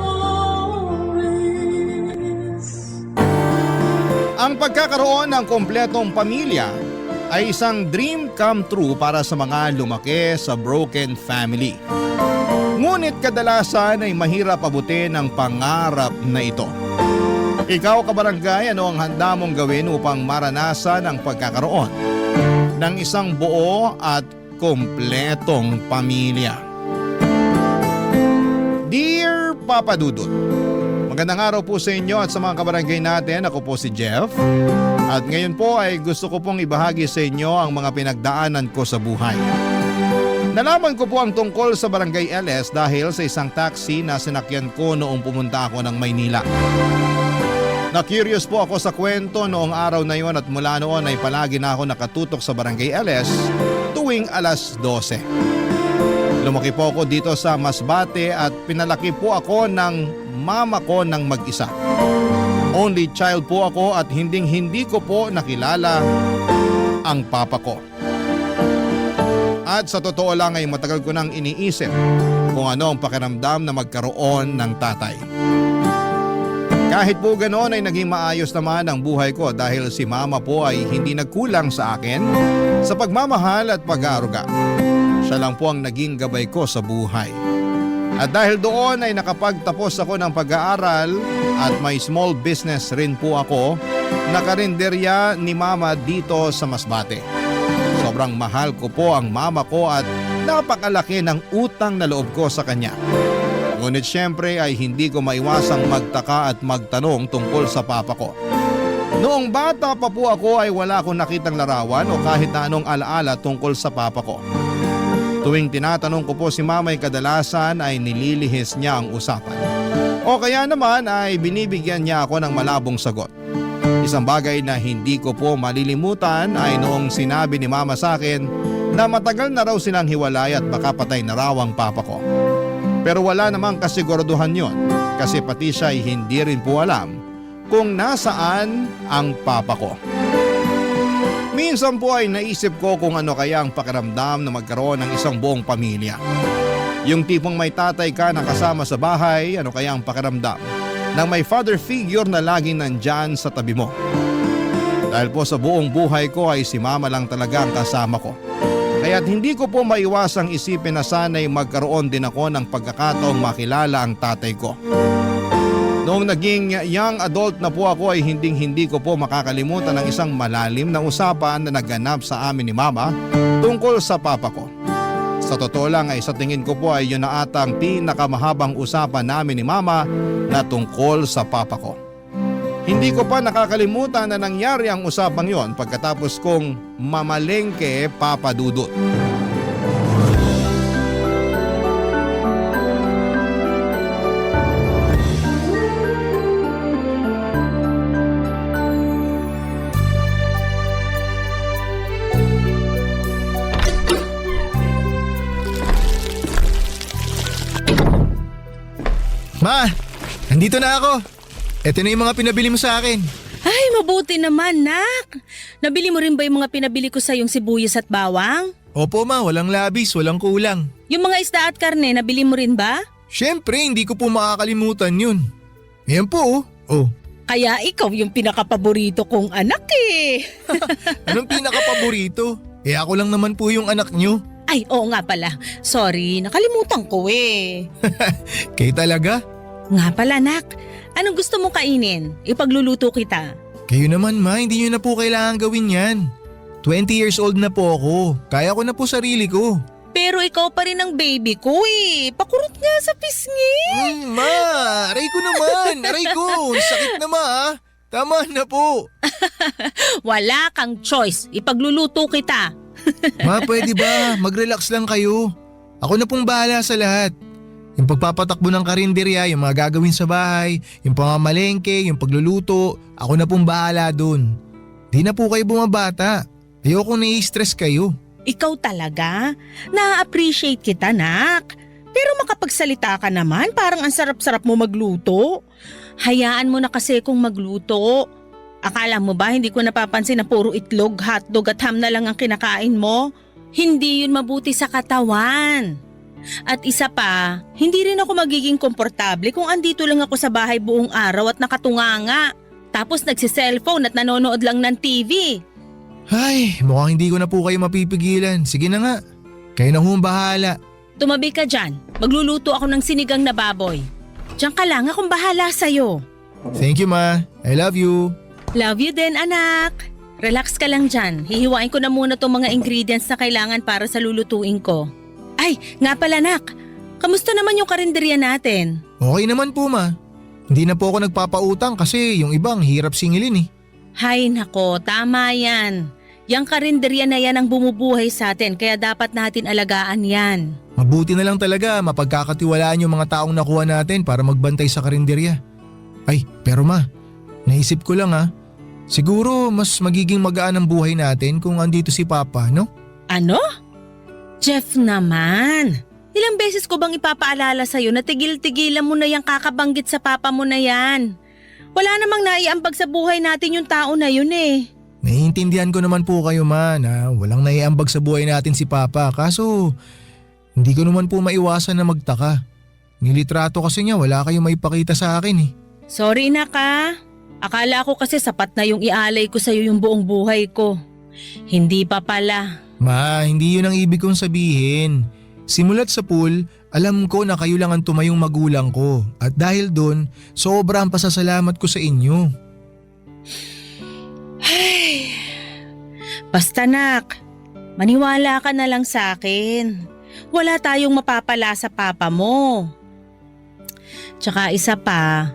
Ang pagkakaroon ng kompletong pamilya ay isang dream come true para sa mga lumaki sa broken family. Ngunit kadalasan ay mahirap abutin ang pangarap na ito. Ikaw kabarangay, ano ang handa mong gawin upang maranasan ang pagkakaroon ng isang buo at kompletong pamilya? Dear Papa Dudut, magandang araw po sa inyo at sa mga kabarangay natin. Ako po si Jeff. At ngayon po ay gusto ko pong ibahagi sa inyo ang mga pinagdaanan ko sa buhay. Nalaman ko po ang tungkol sa Barangay LS dahil sa isang taxi na sinakyan ko noong pumunta ako ng Maynila. Na-curious po ako sa kwento noong araw na yon at mula noon ay palagi na ako nakatutok sa Barangay LS tuwing alas 12. Lumaki po ako dito sa Masbate at pinalaki po ako ng mama ko ng mag-isa. Only child po ako at hindi ko po nakilala ang papa ko. At sa totoo lang ay matagal ko nang iniisip kung ano ang pakiramdam na magkaroon ng tatay. Kahit po ganoon ay naging maayos naman ang buhay ko dahil si mama po ay hindi nagkulang sa akin sa pagmamahal at pag-aaruga. Siya lang po ang naging gabay ko sa buhay. At dahil doon ay nakapagtapos ako ng pag-aaral at may small business rin po ako na karinderya ni mama dito sa Masbate. Sobrang mahal ko po ang mama ko at napakalaki ng utang na loob ko sa kanya. Ngunit syempre ay hindi ko maiwasang magtaka at magtanong tungkol sa papa ko. Noong bata pa po ako ay wala akong nakitang larawan o kahit na anong alaala tungkol sa papa ko. Tuwing tinatanong ko po si mama ay kadalasan ay nililihis niya ang usapan. O kaya naman ay binibigyan niya ako ng malabong sagot. Isang bagay na hindi ko po malilimutan ay noong sinabi ni mama sa akin na matagal na raw silang hiwalay at baka patay na raw ang papa ko. Pero wala namang kasiguraduhan yon kasi pati siya ay hindi rin po alam kung nasaan ang papa ko. Minsan po ay naisip ko kung ano kaya ang pakiramdam na magkaroon ng isang buong pamilya. Yung tipong may tatay ka na kasama sa bahay, ano kaya ang pakiramdam ng may father figure na laging nandyan sa tabi mo. Dahil po sa buong buhay ko ay si mama lang talaga ang kasama ko. Kaya't hindi ko po maiwasang isipin na sana'y magkaroon din ako ng pagkakataong makilala ang tatay ko. Noong naging young adult na po ako ay hindi ko po makakalimutan ng isang malalim na usapan na naganap sa amin ni mama tungkol sa papa ko. Sa totoo lang ay sa tingin ko po ay yun na ata ang pinakamahabang usapan namin ni mama na tungkol sa papa ko. Hindi ko pa nakakalimutan na nangyari ang usapang yon pagkatapos kong mamalengke, Papa Dudut. Ma, nandito na ako. Ito na yung mga pinabili mo sa akin. Ay, mabuti naman, nak. Nabili mo rin ba yung mga pinabili ko sa yung sibuyas at bawang? Opo ma, walang labis, walang kulang. Yung mga isda at karne, nabili mo rin ba? Siyempre, hindi ko po makakalimutan yun. Ayan po oh. Oh, Kaya ikaw yung pinakapaborito kong anak eh. anong pinaka-paborito? Eh ako lang naman po yung anak nyo. Ay, oo nga pala. Sorry, nakalimutan ko eh. Kayo talaga? Nga pala, nak. Anong gusto mong kainin? Ipagluluto kita. Kayo naman ma, hindi nyo na po kailangan gawin yan. 20 years old na po ako. Kaya ko na po sarili ko. Pero ikaw pa rin ang baby ko eh. Pakurot nga sa pisngi. Ma, aray ko naman. Aray ko, sakit na ma ha. Tama na po. Wala kang choice. Ipagluluto kita. Ma, pwede ba? Mag-relax lang kayo. Ako na pong bahala sa lahat. Yung pagpapatakbo ng karinderya, yung mga gagawin sa bahay, yung pamamalengke, yung pagluluto, ako na pong bahala dun. Di na po kayo bumabata. Ayoko nai-stress kayo. Ikaw talaga? Na-appreciate kita, nak. Pero makapagsalita ka naman, parang ang sarap-sarap mo magluto. Hayaan mo na kasi kung magluto. Akala mo ba hindi ko napapansin na puro itlog, hotdog at ham na lang ang kinakain mo? Hindi yun mabuti sa katawan. At isa pa, hindi rin ako magiging komportable kung andito lang ako sa bahay buong araw at nakatunganga. Tapos nagsi-cellphone at nanonood lang ng TV. Ay, mukhang hindi ko na po kayo mapipigilan. Sige na nga. Kayo na hong bahala. Tumabi ka dyan. Magluluto ako ng sinigang na baboy. Diyan ka lang, akong bahala sa'yo. Thank you, ma. I love you. Love you din, anak. Relax ka lang dyan. Hihiwain ko na muna tong mga ingredients na kailangan para sa lulutuin ko. Ay, nga pala, anak. Kamusta naman yung karinderya natin? Okay naman po, ma. Hindi na po ako nagpapautang kasi yung ibang hirap singilin eh. Hay nako, tama yan. Yang karinderya na yan ang bumubuhay sa atin kaya dapat natin alagaan yan. Mabuti na lang talaga mapagkakatiwalaan yung mga taong nakuha natin para magbantay sa karinderya. Ay, pero ma, naisip ko lang siguro mas magiging magaan ang buhay natin kung andito si Papa, no? Ano? Jeff naman. Ilang beses ko bang ipapaalala sa'yo na tigil-tigilan mo na yung kakabanggit sa papa mo na yan? Wala namang naiambag sa buhay natin yung tao na yun eh. Naiintindihan ko naman po kayo, ma, na walang naiambag sa buhay natin si Papa. Kaso, hindi ko naman po maiwasan na magtaka. Nilitrato kasi niya, wala kayong maipakita sa akin eh. Sorry na ka. Akala ko kasi sapat na yung ialay ko sa'yo yung buong buhay ko. Hindi pa pala. Ma, hindi yun ang ibig kong sabihin. Simulat sa pool, alam ko na kayo lang ang tumayong magulang ko. At dahil doon, sobrang pasasalamat ko sa inyo. Ay, basta nak, maniwala ka na lang sa akin. Wala tayong mapapala sa papa mo. Tsaka isa pa,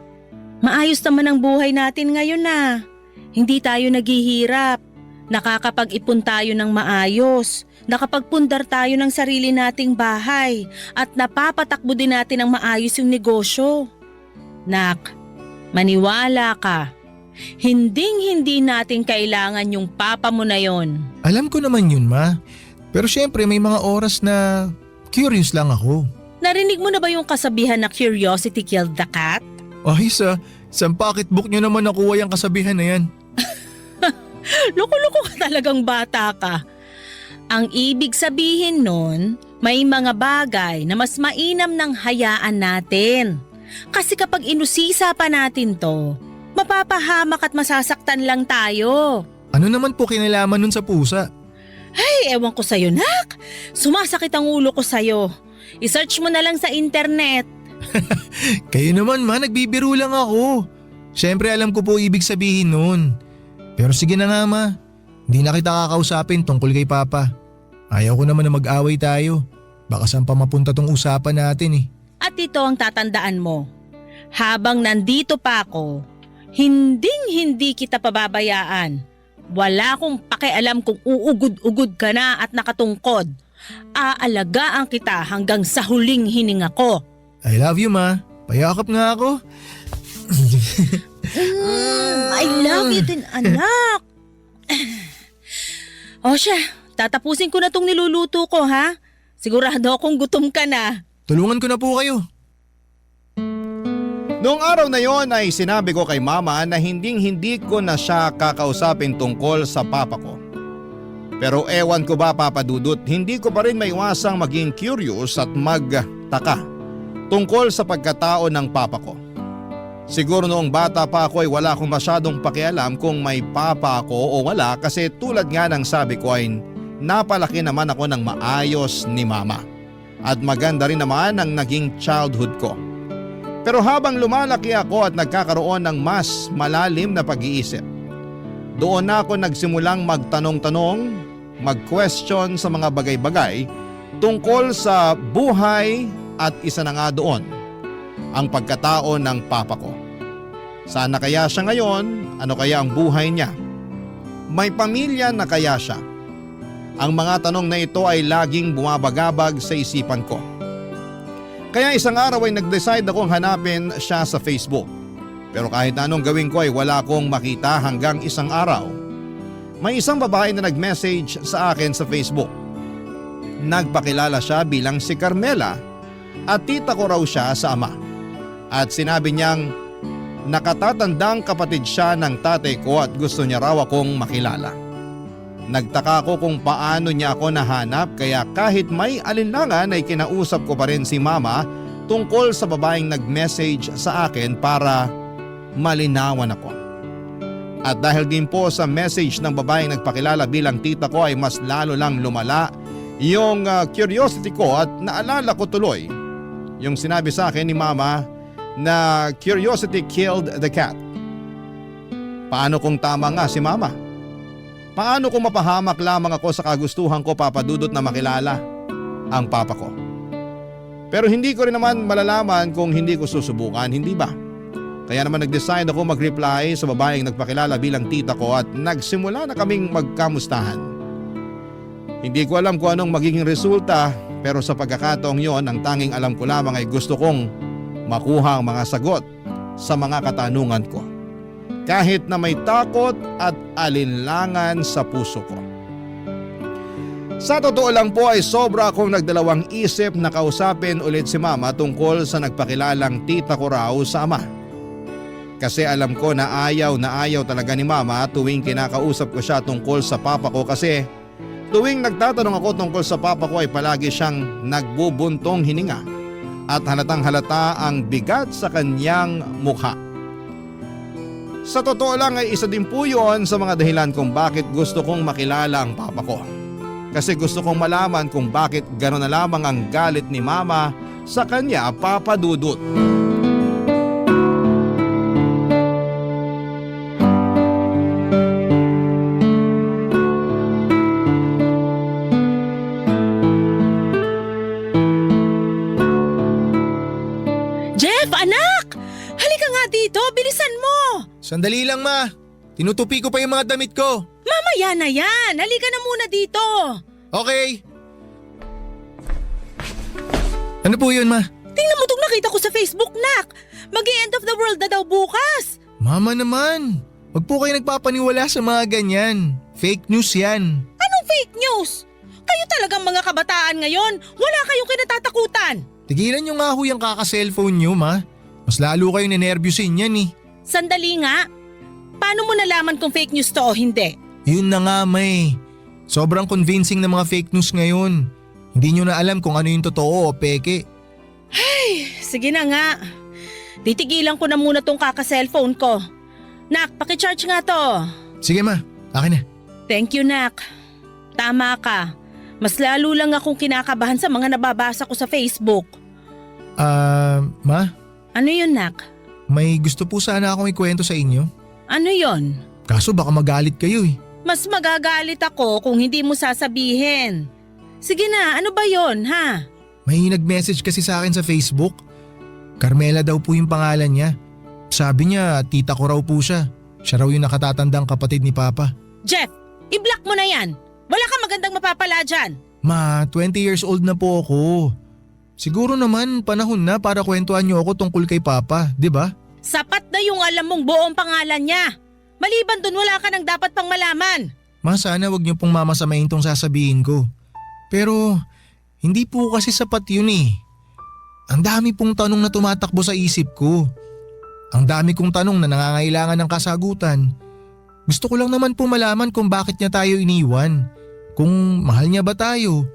maayos naman ang buhay natin ngayon na. Hindi tayo naghihirap. Nakakapag-ipon tayo ng maayos. Nakapagpundar tayo ng sarili nating bahay. At napapatakbo din natin ng maayos yung negosyo. Nak, maniwala ka. Hinding-hindi natin kailangan yung papa mo na yon. Alam ko naman yun, ma. Pero syempre may mga oras na curious lang ako. Narinig mo na ba yung kasabihan na curiosity killed the cat? Ay, sa pocketbook nyo naman nakuha yung kasabihan na yan. Loko-loko ka talagang bata ka. Ang ibig sabihin nun, may mga bagay na mas mainam ng hayaan natin. Kasi kapag inusisa pa natin to, mapapahamak at masasaktan lang tayo. Ano naman po kinalaman nun sa pusa? Ay, ewan ko sa'yo, nak. Sumasakit ang ulo ko sa'yo. I-search mo na lang sa internet. Kayo naman, ma, nagbibiro lang ako. Syempre alam ko po ibig sabihin nun. Pero sige na nga, ma. Hindi na kita kakausapin tungkol kay Papa. Ayaw ko naman na mag-away tayo. Baka saan pa mapunta tong usapan natin eh. At ito ang tatandaan mo. Habang nandito pa ako, hinding-hindi kita pababayaan. Wala akong pakialam kung uugod-ugod ka na at nakatungkod. Aalagaan kita hanggang sa huling hininga ko. I love you, ma. Payakap nga ako. I love you din, anak. O siya, tatapusin ko na tong niluluto ko, ha? Sigurado akong gutom ka na. Tulungan ko na po kayo. Noong araw na yon ay sinabi ko kay mama na hinding-hindi ko na siya kakausapin tungkol sa papa ko. Pero ewan ko ba, Papa Dudut, hindi ko pa rin maiwasang maging curious at magtaka tungkol sa pagkatao ng papa ko. Siguro noong bata pa ako ay wala akong masyadong pakialam kung may papa ako o wala kasi tulad nga ng sabi ko ay napalaki naman ako ng maayos ni mama. At maganda rin naman ang naging childhood ko. Pero habang lumalaki ako at nagkakaroon ng mas malalim na pag-iisip, doon na ako nagsimulang magtanong-tanong, mag-question sa mga bagay-bagay tungkol sa buhay at isa na nga doon, ang pagkatao ng papa ko. Sana kaya siya ngayon? Ano kaya ang buhay niya? May pamilya na kaya siya? Ang mga tanong na ito ay laging bumabagabag sa isipan ko. Kaya isang araw ay nag-decide akong hanapin siya sa Facebook. Pero kahit anong gawin ko ay wala akong makita hanggang isang araw. May isang babae na nag-message sa akin sa Facebook. Nagpakilala siya bilang si Carmela at tita ko raw siya sa ama. At sinabi niyang nakatatandang kapatid siya ng tatay ko at gusto niya raw akong makilala. Nagtaka ko kung paano niya ako nahanap kaya kahit may alinlangan ay kinausap ko pa rin si mama tungkol sa babaeng nag-message sa akin para malinawan ako. At dahil din po sa message ng babaeng nagpakilala bilang tita ko ay mas lalo lang lumala yung curiosity ko at naalala ko tuloy yung sinabi sa akin ni mama na curiosity killed the cat. Paano kung tama nga si mama? Paano kung mapahamak lamang ako sa kagustuhan ko, Papa Dudut, na makilala ang papa ko? Pero hindi ko rin naman malalaman kung hindi ko susubukan, hindi ba? Kaya naman nag-decide ako mag-reply sa babaeng nagpakilala bilang tita ko at nagsimula na kaming magkamustahan. Hindi ko alam kung anong magiging resulta, pero sa pagkakataong yon, ang tanging alam ko lamang ay gusto kong makuha ang mga sagot sa mga katanungan ko. Kahit na may takot at alinlangan sa puso ko. Sa totoo lang po ay sobra akong nagdalawang isip na kausapin ulit si mama tungkol sa nagpakilalang tita ko raw sa ama. Kasi alam ko na ayaw talaga ni mama tuwing kinakausap ko siya tungkol sa papa ko, kasi tuwing nagtatanong ako tungkol sa papa ko ay palagi siyang nagbubuntong hininga at halatang halata ang bigat sa kanyang mukha. Sa totoo lang ay isa din po yun sa mga dahilan kung bakit gusto kong makilala ang papa ko. Kasi gusto kong malaman kung bakit gano'n na lamang ang galit ni mama sa kanya, Papa Dudut. Jeff, anak! Halika nga dito, bilisan mo! Sandali lang, ma. Tinutupi ko pa yung mga damit ko. Mamaya na yan, halika na muna dito. Okay. Ano po yun, ma? Tingnan mo itong nakita ko sa Facebook, nak. Mag-end of the world na daw bukas. Mama naman. Wag po kayo nagpapaniwala sa mga ganyan. Fake news yan. Anong fake news? Kayo talagang mga kabataan ngayon, wala kayong kinatatakutan. Tigilan nyo nga ho yung kaka-cellphone nyo, ma. Mas lalo kayong nenervyusin yan eh. Sandali nga. Paano mo nalaman kung fake news to o hindi? Yun na nga, may. Sobrang convincing ng mga fake news ngayon. Hindi nyo na alam kung ano yung totoo o peke. Sige na nga. Titigilan ko na muna tong kaka-cellphone ko. Nak, paki-charge nga to. Sige, ma. Akin na. Thank you, Nak. Tama ka. Mas lalo lang akong kinakabahan sa mga nababasa ko sa Facebook. Ma? Ano yun, Nak? May gusto po sana akong ikwento sa inyo. Ano yon? Kaso baka magalit kayo eh. Mas magagalit ako kung hindi mo sasabihin. Sige na, ano ba yon, ha? May nag-message kasi sa akin sa Facebook. Carmela daw po yung pangalan niya. Sabi niya, tita ko raw po siya. Siya raw yung nakatatandang kapatid ni Papa. Jeff, i-block mo na yan. Wala kang magandang mapapala dyan. Ma, 20 years old na po ako. Siguro naman panahon na para kwentuhan niyo ako tungkol kay Papa, di ba? Sapat na yung alam mong buong pangalan niya. Maliban dun, wala ka nang dapat pang malaman. Ma, sana wag niyo pong mamasamain tong sasabihin ko. Pero hindi po kasi sapat yun eh. Ang dami pong tanong na tumatakbo sa isip ko. Ang dami kong tanong na nangangailangan ng kasagutan. Gusto ko lang naman po malaman kung bakit niya tayo iniwan. Kung mahal niya ba tayo.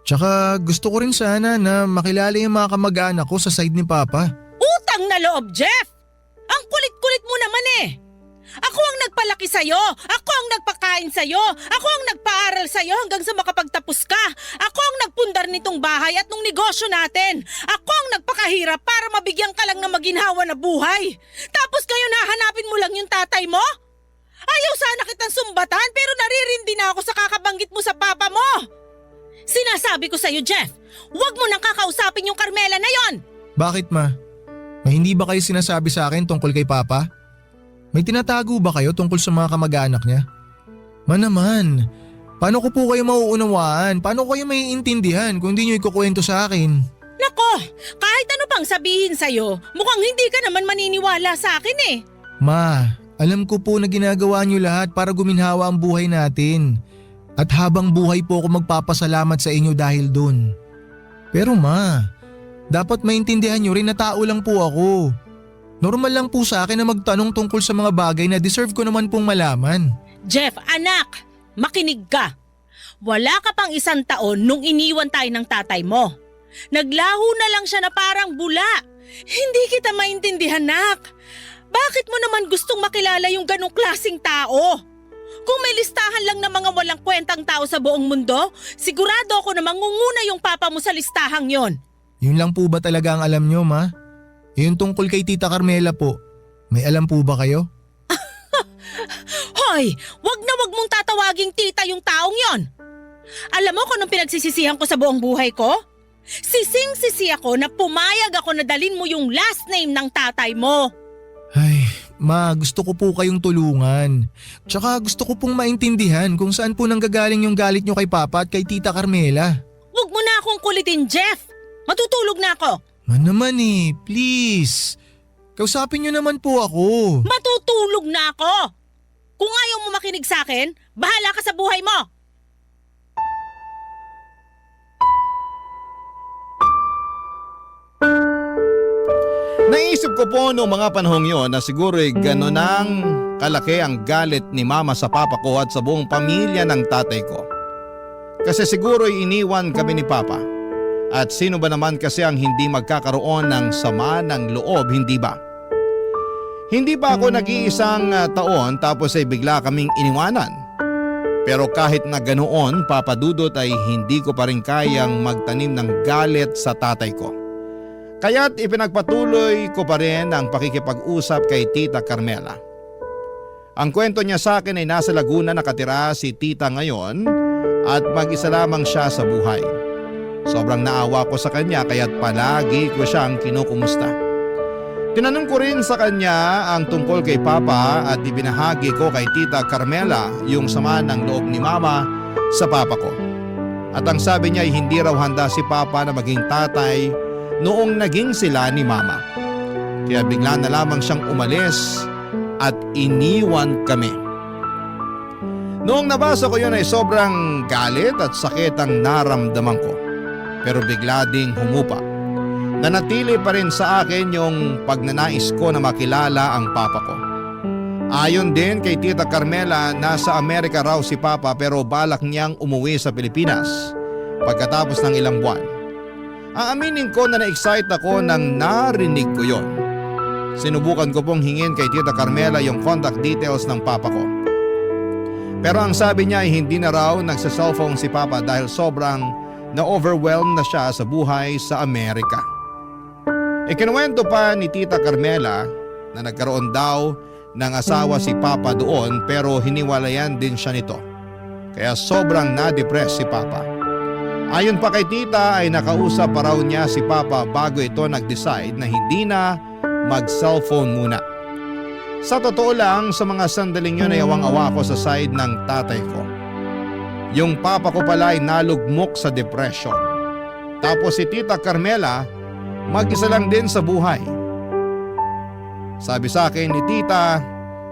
Tsaka gusto ko rin sana na makilala yung mga kamag-anak ko sa side ni Papa. Utang na loob, Jeff! Ang kulit-kulit mo naman eh! Ako ang nagpalaki sa'yo! Ako ang nagpakain sa'yo! Ako ang nagpaaral sa'yo hanggang sa makapagtapos ka! Ako ang nagpundar nitong bahay at nung negosyo natin! Ako ang nagpakahirap para mabigyan ka lang ng maginhawa na buhay! Tapos ngayon hahanapin mo lang yung tatay mo? Ayaw sana kitang sumbatan pero naririndi na ako sa kakabanggit mo sa papa mo! Sinasabi ko sa'yo, Jeff! Huwag mo nang kakausapin yung Carmela na yon! Bakit, ma? May hindi ba kayo sinasabi sa akin tungkol kay Papa? May tinatago ba kayo tungkol sa mga kamag-anak niya? Ma naman, paano ko po kayo mauunawaan? Paano ko kayo maiintindihan kung hindi niyo ikukwento sa akin? Nako, kahit ano pang sabihin sa'yo, mukhang hindi ka naman maniniwala sa akin eh. Ma, alam ko po na ginagawa niyo lahat para guminhawa ang buhay natin. At habang buhay po ako magpapasalamat sa inyo dahil dun. Pero ma, dapat maintindihan niyo rin na tao lang po ako. Normal lang po sa akin na magtanong tungkol sa mga bagay na deserve ko naman pong malaman. Jeff, anak, makinig ka. Wala ka pang 1 taon nung iniwan tayo ng tatay mo. Naglaho na lang siya na parang bula. Hindi kita maintindihan, nak. Bakit mo naman gustong makilala yung ganong klaseng tao? Kung may listahan lang ng mga walang kwentang tao sa buong mundo, sigurado ako na mangunguna yung papa mo sa listahang yon. Yun lang po ba talaga ang alam nyo, ma? Yung tungkol kay Tita Carmela po, may alam po ba kayo? Hoy, wag na wag mong tatawaging tita yung taong yon. Alam mo kung anong pinagsisisihan ko sa buong buhay ko? Sising-sisi ako na pumayag ako na dalin mo yung last name ng tatay mo. Ay, ma, gusto ko po kayong tulungan. Tsaka gusto ko pong maintindihan kung saan po nanggagaling yung galit nyo kay Papa at kay Tita Carmela. Wag mo na akong kulitin, Jeff. Matutulog na ako. Man naman please. Kausapin nyo naman po ako. Matutulog na ako. Kung ayaw mo makinig sa akin, bahala ka sa buhay mo. Naisip ko po noong mga panahong yon na siguro'y gano'n ang kalaki ang galit ni mama sa papa ko at sa buong pamilya ng tatay ko. Kasi siguro'y iniwan kami ni papa. At sino ba naman kasi ang hindi magkakaroon ng sama ng loob, hindi ba? Hindi pa ako nag-iisang taon tapos ay bigla kaming iniwanan. Pero kahit na ganoon, Papa Dudut, ay hindi ko pa rin kayang magtanim ng galit sa tatay ko. Kaya't ipinagpatuloy ko pa rin ang pakikipag-usap kay Tita Carmela. Ang kwento niya sa akin ay nasa Laguna nakatira si Tita ngayon at mag-isa lamang siya sa buhay. Sobrang naawa ko sa kanya kaya't palagi ko siyang kinukumusta. Tinanong ko rin sa kanya ang tungkol kay Papa at ibinahagi ko kay Tita Carmela yung sama ng loob ni Mama sa Papa ko. At ang sabi niya ay hindi raw handa si Papa na maging tatay noong naging sila ni Mama. Kaya bigla na lamang siyang umalis at iniwan kami. Noong nabasa ko yun ay sobrang galit at sakit ang naramdaman ko. Pero bigla ding humupa. Nanatili pa rin sa akin yung pagnanais ko na makilala ang papa ko. Ayon din kay Tita Carmela, nasa Amerika raw si Papa pero balak niyang umuwi sa Pilipinas pagkatapos ng ilang buwan. Aaminin ko na na-excite ako nang narinig ko yon. Sinubukan ko pong hingin kay Tita Carmela yung contact details ng papa ko. Pero ang sabi niya ay hindi na raw nagsa-cellphone si Papa dahil sobrang na-overwhelmed na siya sa buhay sa Amerika. Ikinuwento pa ni Tita Carmela na nagkaroon daw ng asawa si Papa doon pero hiniwalayan din siya nito. Kaya sobrang na-depress si Papa. Ayon pa kay Tita ay nakausap pa raw niya si Papa bago ito nag-decide na hindi na mag-cellphone muna. Sa totoo lang, sa mga sandaling yun ay awang-awa ko sa side ng tatay ko. Yung papa ko pala ay nalugmok sa depression. Tapos si Tita Carmela, mag-isa lang din sa buhay. Sabi sa akin ni Tita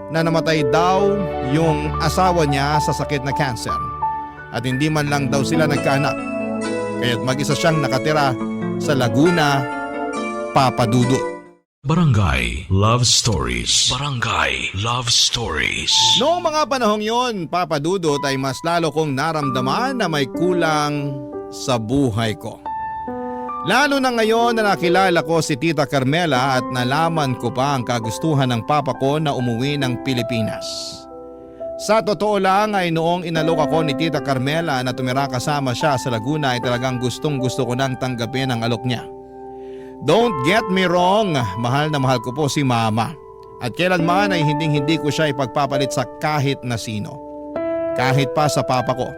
na namatay daw yung asawa niya sa sakit na cancer at hindi man lang daw sila nagkaanak. Kaya't mag-isa siyang nakatira sa Laguna, Papa Dudut. Barangay Love Stories. Barangay Love Stories. Noong mga panahong yon, Papa Dudut, ay mas lalo kong naramdaman na may kulang sa buhay ko. Lalo na ngayon na nakilala ko si Tita Carmela at nalaman ko pa ang kagustuhan ng papa ko na umuwi ng Pilipinas. Sa totoo lang ay noong inalok ako ni Tita Carmela na tumira kasama siya sa Laguna ay talagang gustong-gusto ko nang tanggapin ang alok niya. Don't get me wrong, mahal na mahal ko po si Mama. At kailanman ay hindi ko siya ipagpapalit sa kahit na sino. Kahit pa sa papa ko.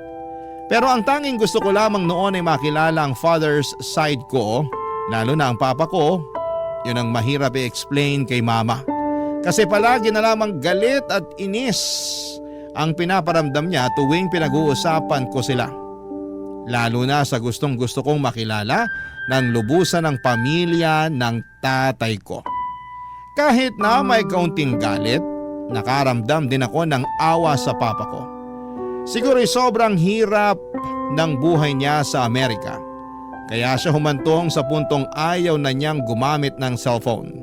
Pero ang tanging gusto ko lamang noon ay makilala ang father's side ko, lalo na ang papa ko. Yun ang mahirap i-explain kay Mama. Kasi palagi na lamang galit at inis ang pinaparamdam niya tuwing pinag-uusapan ko sila. Lalo na sa gustong-gusto kong makilala ng lubusan ng pamilya ng tatay ko. Kahit na may kaunting galit, nakaramdam din ako ng awa sa papa ko. Siguro'y sobrang hirap ng buhay niya sa Amerika. Kaya siya humantong sa puntong ayaw na niyang gumamit ng cellphone.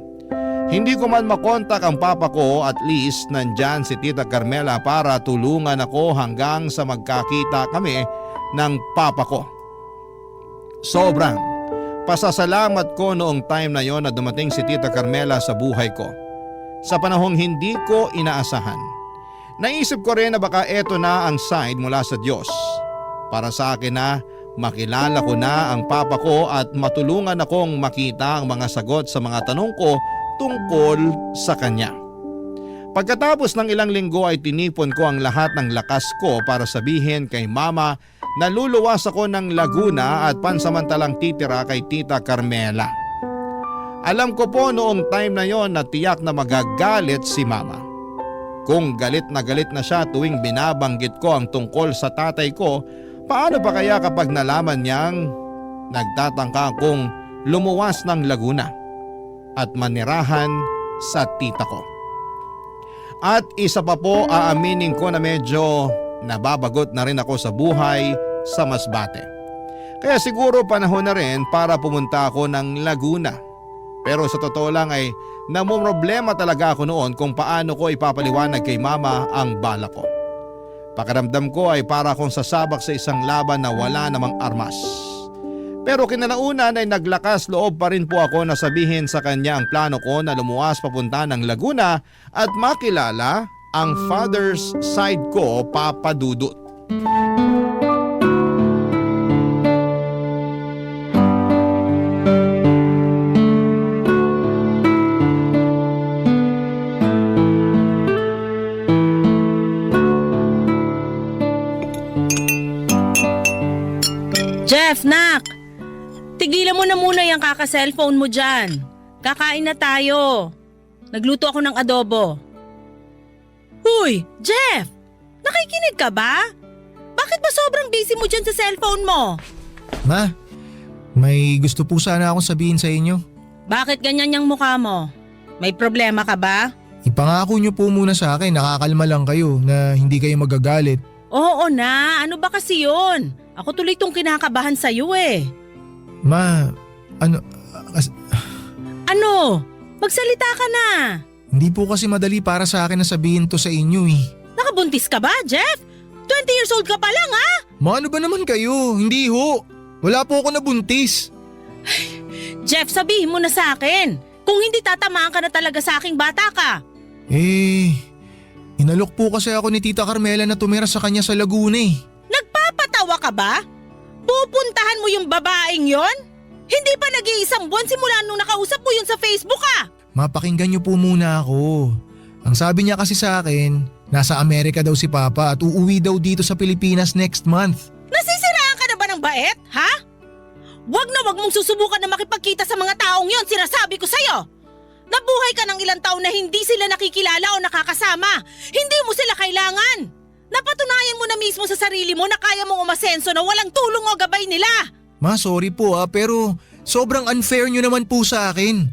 Hindi ko man makontak ang papa ko, at least nandyan si Tita Carmela para tulungan ako hanggang sa magkakita kami ng papa ko. Sobrang pasasalamat ko noong time na yon na dumating si Tita Carmela sa buhay ko. sa panahong hindi ko inaasahan. Naisip ko rin na baka eto na ang sign mula sa Diyos para sa akin na makilala ko na ang papa ko at matulungan akong makita ang mga sagot sa mga tanong ko tungkol sa kanya. Pagkatapos ng ilang linggo ay tinipon ko ang lahat ng lakas ko para sabihin kay mama na luluwas ako ng Laguna at pansamantalang titira kay Tita Carmela. Alam ko po noong time na yon na tiyak na magagalit si mama. Kung galit na siya tuwing binabanggit ko ang tungkol sa tatay ko, paano pa kaya kapag nalaman niyang nagtatangka akong lumuwas ng Laguna at manirahan sa tita ko? At isa pa po, aaminin ko na medyo nababagot na rin ako sa buhay sa Masbate. Kaya siguro panahon na rin para pumunta ako ng Laguna. Pero sa totoo lang ay namumroblema talaga ako noon kung paano ko ipapaliwanag kay mama ang bala ko. Pakiramdam ko ay para akong sasabak sa isang laban na wala namang armas. Pero kinalaunan ay naglakas loob pa rin po ako na sabihin sa kanya ang plano ko na lumuwas papunta ng Laguna at makilala ang father's side ko, Papa Dudut. Jeff, nak! Tigilan mo na muna yung kaka-cellphone mo dyan. Kakain na tayo. Nagluto ako ng adobo. Huy, Jeff! Nakikinig ka ba? Bakit ba sobrang busy mo dyan sa cellphone mo? Ma, may gusto po sana akong sabihin sa inyo. Bakit ganyan yung mukha mo? May problema ka ba? Ipangako niyo po muna sa akin, nakakalma lang kayo na hindi kayo magagalit. Oo na, ano ba kasi yun? Ako tuloy tong kinakabahan sa'yo eh. Ma, Ano? Magsalita ka na. hindi po kasi madali para sa akin na sabihin to sa inyo eh. Nakabuntis ka ba, Jeff? 20 years old ka pa lang ha? Ma, ano ba naman kayo? Hindi ho. Wala po ako nabuntis. Jeff, sabihin mo na sa akin. Kung hindi tatamaan ka na talaga sa aking bata ka. Inalok po kasi ako ni Tita Carmela na tumira sa kanya sa Laguna eh. Nagpapatawa ka ba? Pupuntahan mo yung babaeng yon? Hindi pa nag-iisang buwan simula nung nakausap mo yun sa Facebook ah! Mapakinggan niyo po muna ako. Ang sabi niya kasi sa akin, nasa Amerika daw si Papa at uuwi daw dito sa Pilipinas next month. Nasisiraan ka na ba ng bait, ha? Wag na wag mong susubukan na makipagkita sa mga taong yon, sinasabi ko sa'yo! Nabuhay ka ng ilang taon na hindi sila nakikilala o nakakasama. Hindi mo sila kailangan. Napatunayan mo na mismo sa sarili mo na kaya mong umasenso na walang tulong o gabay nila. Ma, sorry po pero sobrang unfair niyo naman po sa akin.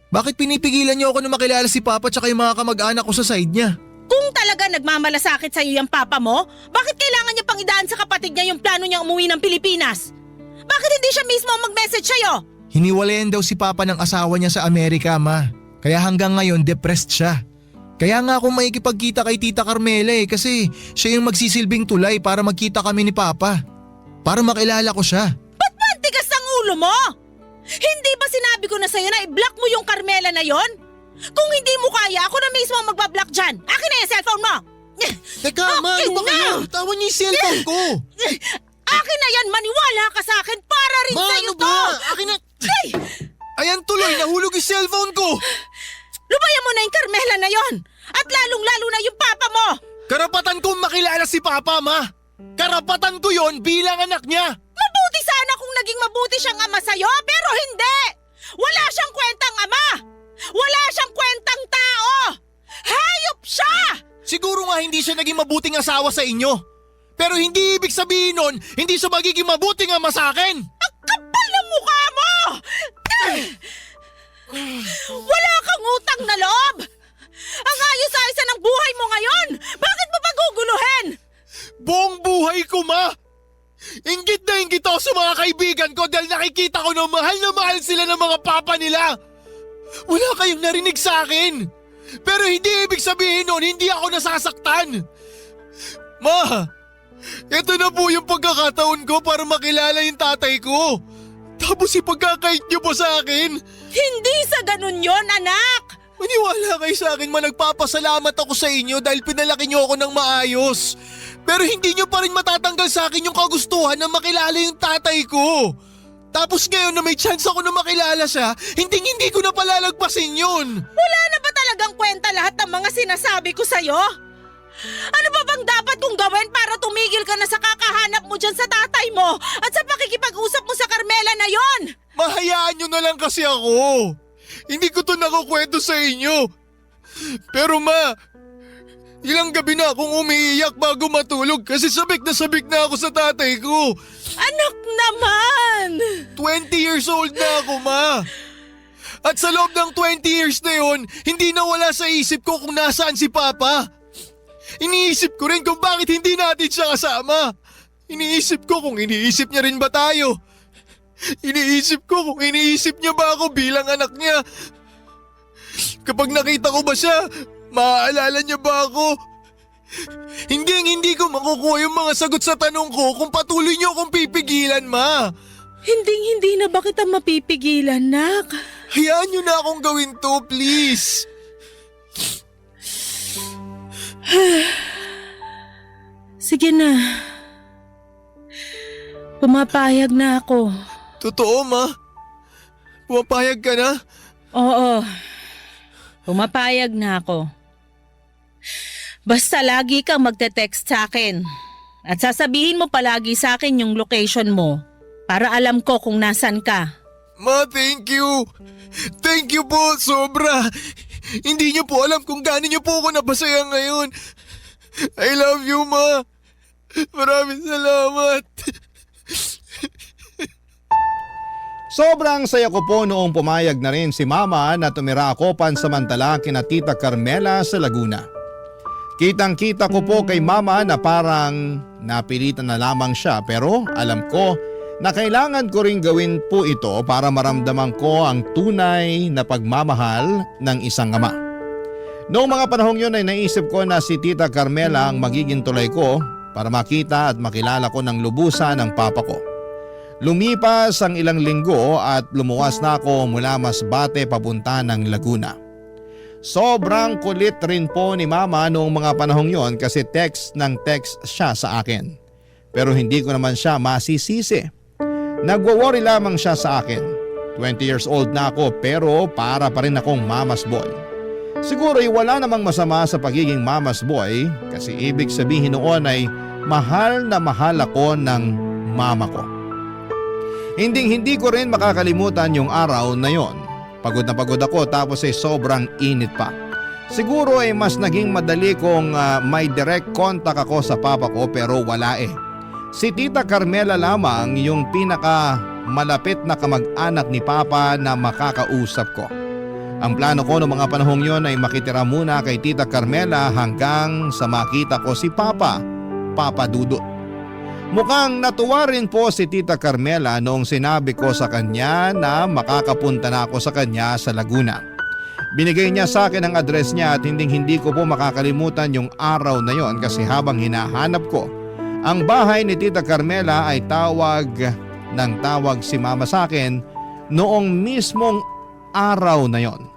Bakit pinipigilan niyo ako na makilala si Papa at yung mga kamag-anak ko sa side niya? Kung talaga nagmamalasakit sa'yo yung papa mo, bakit kailangan niya pang idaan sa kapatid niya yung plano niyang umuwi ng Pilipinas? Bakit hindi siya mismo mag-message sa'yo? Hiniwalayan daw si Papa ng asawa niya sa Amerika, Ma. Kaya hanggang ngayon depressed siya. Kaya nga ako makikipagkita kay Tita Carmela kasi siya yung magsisilbing tulay para magkita kami ni Papa. Para makilala ko siya. Ba't ba ang tigas ng ulo mo? Hindi ba sinabi ko na sa'yo na i-block mo yung Carmela na yon? Kung hindi mo kaya, ako na mismo ang magbablock dyan. Akin na yung cellphone mo! Teka, Ma, ano ba kayo? Tawan niyo yung cellphone ko! Akin na yan, maniwala ka sa akin para rin Ma, sa'yo ano to! ba? Akin na... Ayan tuloy, nahulog yung cellphone ko! Lubayan mo na yung Carmela na yon! At lalong-lalo na yung papa mo! Karapatan kong makilala si Papa, Ma! Karapatan ko yon bilang anak niya! Mabuti sana kung naging mabuti siyang ama sa'yo, pero hindi! Wala siyang kwentang ama! Wala siyang kwentang tao! Hayop siya! Siguro nga hindi siya naging mabuting asawa sa inyo. Pero hindi ibig sabihin nun, hindi siya magiging mabuting ama sa akin! Ang kapal ng mukha mo! Wala kang utang na loob! Ang ayos-ayos ng buhay mo ngayon! Bakit mo paguguluhin? Buong buhay ko, Ma! Inggit na inggit ako sa mga kaibigan ko dahil nakikita ko na mahal sila ng mga papa nila! Wala kayong narinig sa akin! Pero hindi ibig sabihin nun, hindi ako nasasaktan! Ma! Ito na po yung pagkakataon ko para makilala yung tatay ko! Tapos ipagkakait niyo po sa akin! Hindi sa ganun yon, anak! Maniwala kayo sa akin, nagpapasalamat ako sa inyo dahil pinalaki niyo ako ng maayos. Pero hindi niyo pa rin matatanggal sa akin yung kagustuhan na makilala yung tatay ko. Tapos ngayon na may chance ako na makilala siya, hindi ko na palalagpasin yun. Wala na ba talagang kwenta lahat ng mga sinasabi ko sa'yo? Ano ba bang dapat kong gawin para tumigil ka na sa kakahanap mo dyan sa tatay mo at sa pakikipag-usap mo sa Carmela na yon? Mahayaan niyo na lang kasi ako. Hindi ko to nakukwento sa inyo. Pero ma, ilang gabi na akong umiiyak bago matulog kasi sabik na ako sa tatay ko. Anak naman! 20 years old na ako, ma. At sa loob ng 20 years na yon, hindi nawala sa isip ko kung nasaan si Papa. Iniisip ko rin kung bakit hindi natin siya kasama. Iniisip ko kung iniisip niya rin ba tayo. Iniisip ko kung iniisip niya ba ako bilang anak niya. Kapag nakita ko ba siya, maaalala niya ba ako? Hindi ko makukuha yung mga sagot sa tanong ko kung patuloy niyo akong pipigilan, ma. Hindi na ba kita mapipigilan, nak? Hayaan niyo na akong gawin to, please. Sige na. Pumapayag na ako. Totoo, ma? Pumapayag ka na? Oo. Pumapayag na ako. Basta lagi kang magte-text sa akin. At sasabihin mo palagi sa akin yung location mo para alam ko kung nasan ka. Ma, thank you. Thank you po, sobra. Hindi niyo po alam kung gaano niyo po ako napasaya ngayon. I love you, ma. Maraming salamat. Sobrang saya ko po noong pumayag na rin si Mama na tumira ako pansamantala kina Tita Carmela sa Laguna. Kitang-kita ko po kay Mama na parang napilitan na lamang siya pero alam ko na kailangan ko ring gawin po ito para maramdaman ko ang tunay na pagmamahal ng isang ama. Noong mga panahong yun ay naisip ko na si Tita Carmela ang magiging tulay ko para makita at makilala ko ng lubusan ang papa ko. Lumipas ang ilang linggo at lumuwas na ako mula Masbate papunta ng Laguna. Sobrang kulit rin po ni Mama noong mga panahong yon kasi text siya sa akin. Pero hindi ko naman siya masisisi. Nagwo-worry lamang siya sa akin. 20 years old na ako pero para pa rin akong mama's boy. Siguro ay wala namang masama sa pagiging mama's boy kasi ibig sabihin noon ay mahal na mahal ako ng mama ko. Hindi ko rin makakalimutan yung araw na yon. Pagod na pagod ako tapos ay sobrang init pa. Siguro ay mas naging madali kung may direct contact ako sa papa ko pero wala eh. Si Tita Carmela lamang yung pinaka malapit na kamag-anak ni Papa na makakausap ko. Ang plano ko noong mga panahong yon ay makitira muna kay Tita Carmela hanggang sa makita ko si Papa Dudut. Mukhang natuwa rin po si Tita Carmela noong sinabi ko sa kanya na makakapunta na ako sa kanya sa Laguna. Binigay niya sa akin ang address niya at hindi ko po makakalimutan yung araw na yon kasi habang hinahanap ko ang bahay ni Tita Carmela ay tawag si Mama sa akin noong mismong araw na yon.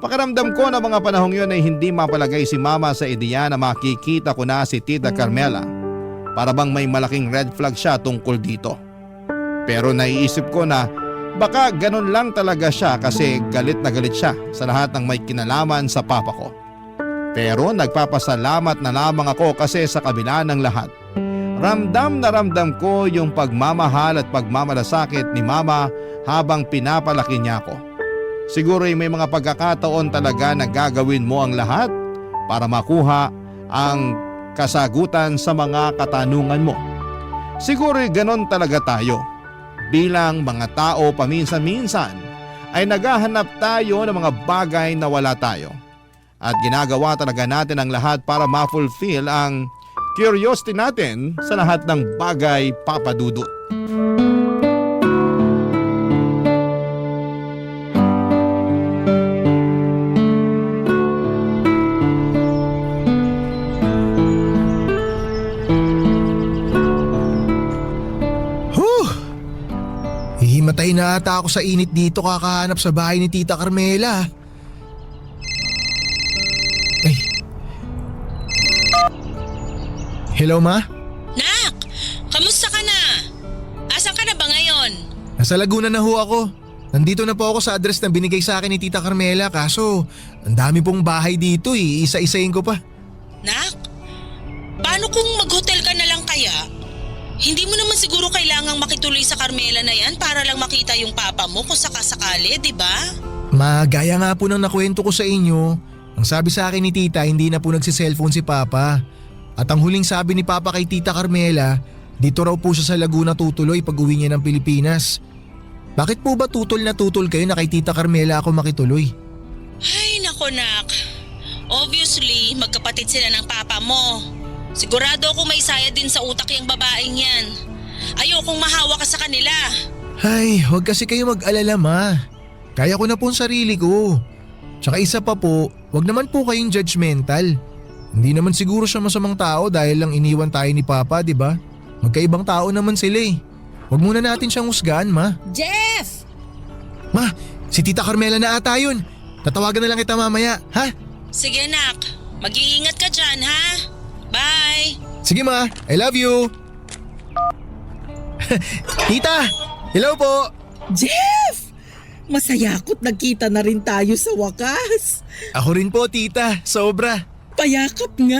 Pakiramdam ko na mga panahong yon ay hindi mapalagay si Mama sa ideya na makikita ko na si Tita Carmela. Para bang may malaking red flag siya tungkol dito. Pero naiisip ko na baka ganun lang talaga siya kasi galit na galit siya sa lahat ng may kinalaman sa papa ko. Pero nagpapasalamat na lamang ako kasi sa kabila ng lahat, ramdam na ramdam ko yung pagmamahal at pagmamalasakit ni Mama habang pinapalaki niya ako. Siguro ay may mga pagkakataon talaga na gagawin mo ang lahat para makuha ang kasagutan sa mga katanungan mo. Siguro ganon talaga tayo. Bilang mga tao paminsan-minsan ay naghahanap tayo ng mga bagay na wala tayo. At ginagawa talaga natin ang lahat para ma-fulfill ang curiosity natin sa lahat ng bagay, Papa Dudut. Himatay na ata ako sa init dito kakahanap sa bahay ni Tita Carmela. Hello ma? Nak, kamusta ka na? Asan ka na ba ngayon? Nasa Laguna na ho ako. Nandito na po ako sa address na binigay sa akin ni Tita Carmela kaso ang dami pong bahay dito isa-isahin ko pa. Nak, paano kung mag-hotel ka na lang kaya? Hindi mo naman siguro kailangang makituloy sa Carmela na yan para lang makita yung papa mo kung sakasakali, di ba? Magaya nga po nang nakwento ko sa inyo, ang sabi sa akin ni Tita hindi na po nagsiselfone si Papa. At ang huling sabi ni Papa kay Tita Carmela, dito raw po siya sa Laguna tutuloy pag uwi niya ng Pilipinas. Bakit po ba tutol na tutol kayo na kay Tita Carmela ako makituloy? Ay, nako nak. Obviously, magkapatid sila ng papa mo. Sigurado ako may saya din sa utak yung babaeng yan. Ayokong mahawa ka sa kanila. Ay, huwag kasi kayo mag-alala ma. Kaya ko na po ang sarili ko. Tsaka isa pa po, huwag naman po kayong judgmental. Hindi naman siguro siya masamang tao dahil lang iniwan tayo ni Papa, di ba? Magkaibang tao naman sila eh. Huwag muna natin siyang husgahan ma. Jeff! Ma, si Tita Carmela na ata yun. Tatawagan na lang kita mamaya, ha? Sige nak, mag-iingat ka dyan ha. Bye! Sige ma, I love you. Tita, hello po. Jeff! Masaya ako't nagkita na rin tayo sa wakas. Ako rin po tita, sobra. Payakap nga.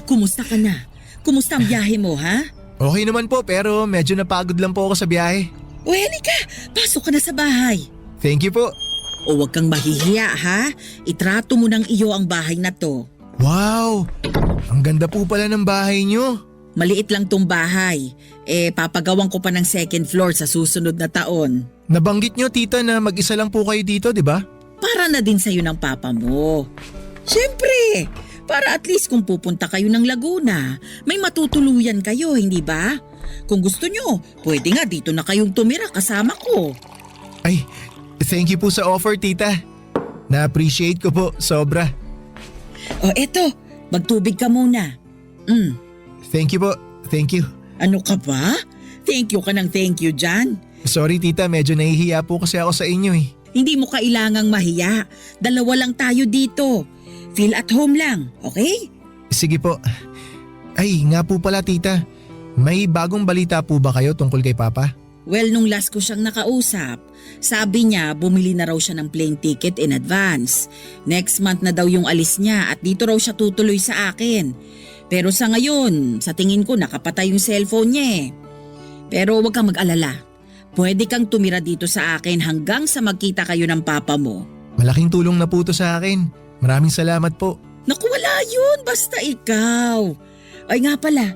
Kumusta ka na? Kumusta ang biyahe mo ha? Okay naman po pero medyo napagod lang po ako sa biyahe. O halika, pasok ka na sa bahay. Thank you po. O huwag kang mahihiya ha. Itrato mo ng iyo ang bahay na to. Wow, ang ganda po pala ng bahay nyo. Maliit lang tong bahay. Papagawang ko pa ng second floor sa susunod na taon. Nabanggit nyo tita na mag-isa lang po kayo dito, di ba? Para na din sa'yo ng papa mo. Siyempre, para at least kung pupunta kayo ng Laguna, may matutuluyan kayo, hindi ba? Kung gusto nyo, pwede nga dito na kayong tumira kasama ko. Ay, thank you po sa offer tita. Na-appreciate ko po, sobra. O eto, magtubig ka muna. Thank you po, thank you. Ano ka ba? Thank you ka ng thank you dyan. Sorry tita, medyo nahihiya po kasi ako sa inyo eh. Hindi mo kailangang mahiya. Dalawa lang tayo dito. Feel at home lang, okay? Sige po. Ay, nga po pala tita. May bagong balita po ba kayo tungkol kay Papa? Well, nung last ko siyang nakausap, sabi niya bumili na raw siya ng plane ticket in advance. Next month na daw yung alis niya at dito raw siya tutuloy sa akin. Pero sa ngayon, sa tingin ko nakapatay yung cellphone niya eh. Pero wag kang mag-alala. Pwede kang tumira dito sa akin hanggang sa magkita kayo ng papa mo. Malaking tulong na po to sa akin. Maraming salamat po. Naku, wala yun. Basta ikaw. Ay nga pala,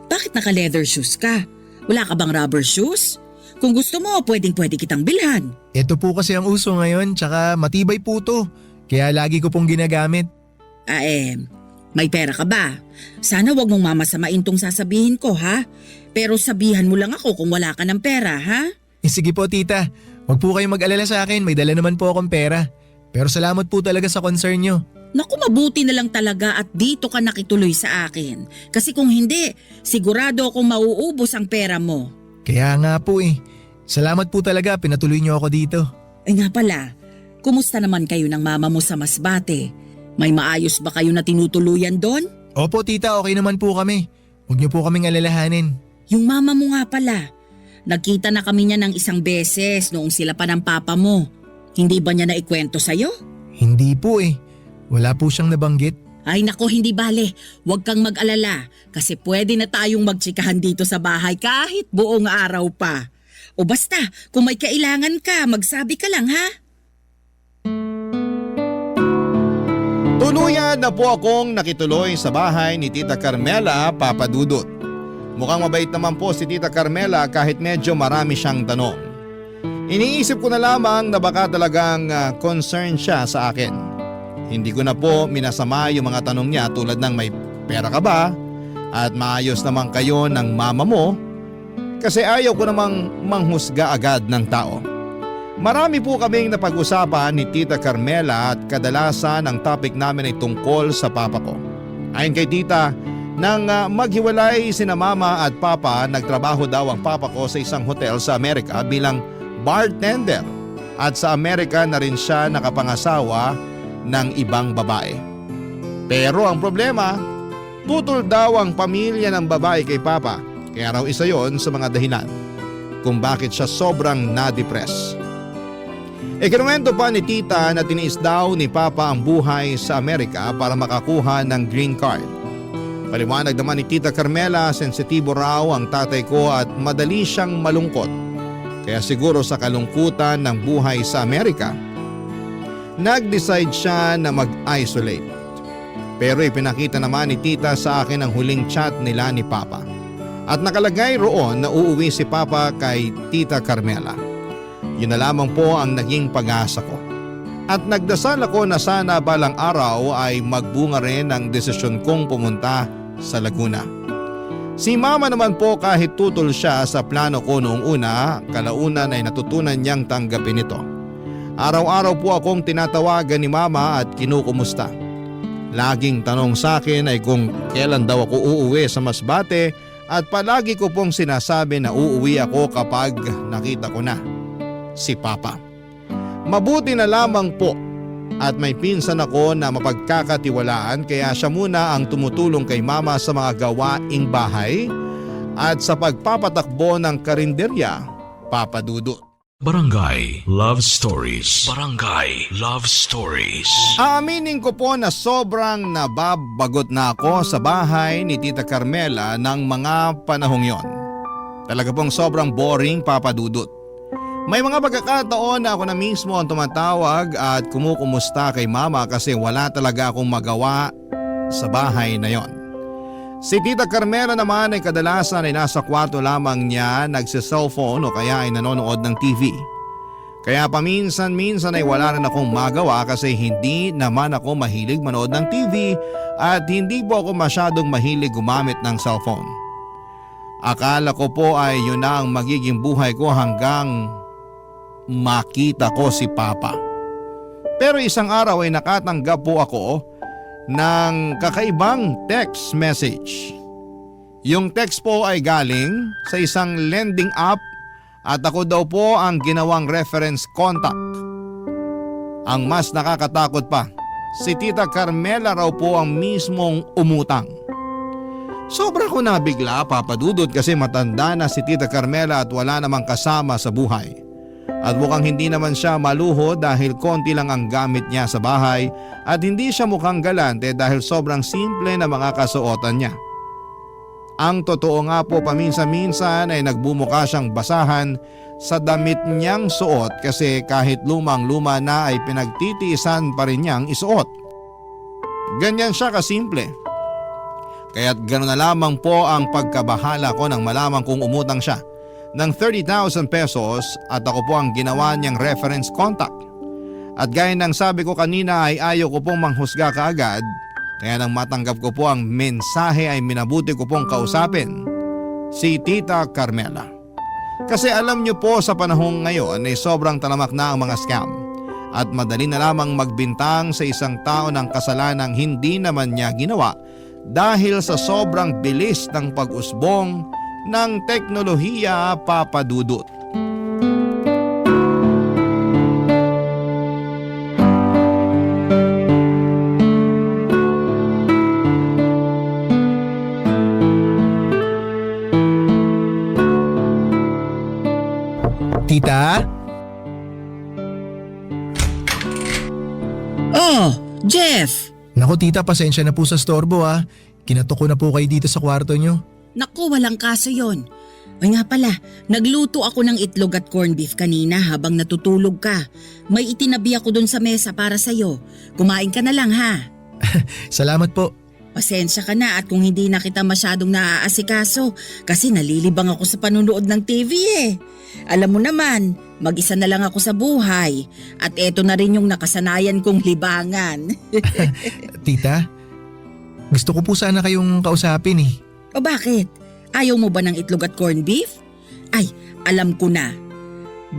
bakit naka-leather shoes ka? Wala ka bang rubber shoes? Kung gusto mo, pwedeng-pwede kitang bilhan. Ito po kasi ang uso ngayon, tsaka matibay po to. Kaya lagi ko pong ginagamit. May pera ka ba? Sana wag mong mamasamain tong sasabihin ko, ha? Pero sabihan mo lang ako kung wala ka ng pera, ha? Sige po tita, huwag po kayong mag-alala sa akin, may dala naman po akong pera. Pero salamat po talaga sa concern nyo. Naku, mabuti na lang talaga at dito ka nakituloy sa akin. Kasi kung hindi, sigurado akong mauubos ang pera mo. Kaya nga po eh. Salamat po talaga, pinatuloy nyo ako dito. Ay nga pala, kumusta naman kayo ng mama mo sa Masbate? May maayos ba kayo na tinutuluyan doon? Opo tita, okay naman po kami. Huwag nyo po kaming alalahanin. Yung mama mo nga pala, nagkita na kami niya ng isang beses noong sila pa ng papa mo. Hindi ba niya naikwento sa'yo? Hindi po eh. Wala po siyang nabanggit. Ay nako, hindi bale. Huwag kang mag-alala kasi pwede na tayong magtsikahan dito sa bahay kahit buong araw pa. O basta, kung may kailangan ka, magsabi ka lang ha? Tuluyan na po akong nakituloy sa bahay ni Tita Carmela, Papa Dudut. Mukhang mabait naman po si Tita Carmela kahit medyo marami siyang tanong. Iniisip ko na lamang na baka talagang concerned siya sa akin. Hindi ko na po minasama yung mga tanong niya tulad ng may pera ka ba at maayos naman kayo ng mama mo kasi ayaw ko namang manghusga agad ng tao. Marami po kaming napag-usapan ni Tita Carmela at kadalasan ang topic namin ay tungkol sa papa ko. Ayon kay Tita, nang maghiwalay sina mama at papa, nagtrabaho daw ang papa ko sa isang hotel sa Amerika bilang bartender at sa Amerika na rin siya nakapangasawa ng ibang babae. Pero ang problema, Putol daw ang pamilya ng babae kay Papa, kaya raw isa yon sa mga dahilan kung bakit siya sobrang na-depress. Ikinuwento pa ni tita na tiniis daw ni Papa ang buhay sa Amerika para makakuha ng green card. Paliwanag naman ni Tita Carmela, sensitibo raw ang tatay ko at madali siyang malungkot. Kaya siguro sa kalungkutan ng buhay sa Amerika, nag-decide siya na mag-isolate. Pero ipinakita naman ni tita sa akin ang huling chat nila ni Papa. At nakalagay roon na uuwi si Papa kay Tita Carmela. Yun na lamang po ang naging pag-asa ko. At nagdasal ako na sana balang araw ay magbunga rin ang desisyon kong pumunta sa Laguna. Si Mama naman po kahit tutol siya sa plano ko noong una, kalaunan ay natutunan niyang tanggapin ito. Araw-araw po akong tinatawagan ni Mama at kinukumusta. Laging tanong sa akin ay kung kailan daw ako uuwi sa Masbate at palagi ko pong sinasabi na uuwi ako kapag nakita ko na si Papa. Mabuti na lamang po at may pinsan ako na mapagkakatiwalaan kaya siya muna ang tumutulong kay Mama sa mga gawaing bahay at sa pagpapatakbo ng karinderya, Papa Dudut. Barangay Love Stories. Barangay Love Stories. Aaminin ko po na sobrang nababagot na ako sa bahay ni Tita Carmela ng mga panahong yon. Talaga pong sobrang boring, Papa Dudut. May mga pagkakataon na ako na mismo ang tumatawag at kumukumusta kay Mama kasi wala talaga akong magawa sa bahay na yon. Si Tita Carmela naman ay kadalasan ay nasa kwarto lamang niya nagsi-cellphone o kaya ay nanonood ng TV. Kaya paminsan-minsan ay wala rin akong magawa kasi hindi naman ako mahilig manood ng TV at hindi po ako masyadong mahilig gumamit ng cellphone. Akala ko po ay yun na ang magiging buhay ko hanggang makita ko si Papa. Pero isang araw ay nakatanggap po ako ng kakaibang text message. Yung text po ay galing sa isang lending app at ako daw po ang ginawang reference contact. Ang mas nakakatakot pa, si Tita Carmela raw po ang mismong umutang. Sobra ko nabigla, Papa Dudut, kasi matanda na si Tita Carmela at wala namang kasama sa buhay. At mukhang hindi naman siya maluho dahil konti lang ang gamit niya sa bahay at hindi siya mukhang galante dahil sobrang simple na mga kasuotan niya. Ang totoo nga po paminsan-minsan ay nagbumuka siyang basahan sa damit niyang suot kasi kahit lumang-luma na ay pinagtitiisan pa rin niyang isuot. Ganyan siya kasimple. Kaya't gano'n na lamang po ang pagkabahala ko nang malaman kong umutang siya ng 30,000 pesos at ako po ang ginawa niyang reference contact. At gaya ng sabi ko kanina ay ayaw ko pong manghusga kaagad, kaya nang matanggap ko po ang mensahe ay minabuti ko pong kausapin si Tita Carmela. Kasi alam niyo po sa panahong ngayon ay sobrang talamak na ang mga scam at madali na lamang magbintang sa isang tao ng kasalanang hindi naman niya ginawa dahil sa sobrang bilis ng pag-usbong ng teknolohiya, Papa Dudut. Tita? Oh, Jeff! Naku tita, pasensya na po sa storbo ah. Kinatok ko na po kayo dito sa kwarto nyo. Naku, walang kaso yon. Ay nga pala, nagluto ako ng itlog at corned beef kanina habang natutulog ka. May itinabi ako dun sa mesa para sa'yo. Kumain ka na lang ha. Salamat po. Pasensya ka na at kung hindi na kita masyadong naaasikaso kasi nalilibang ako sa panunood ng TV eh. Alam mo naman, mag-isa na lang ako sa buhay at eto na rin yung nakasanayan kong libangan. Tita, gusto ko po sana kayong kausapin eh. O bakit? Ayaw mo ba ng itlog at corned beef? Ay, alam ko na.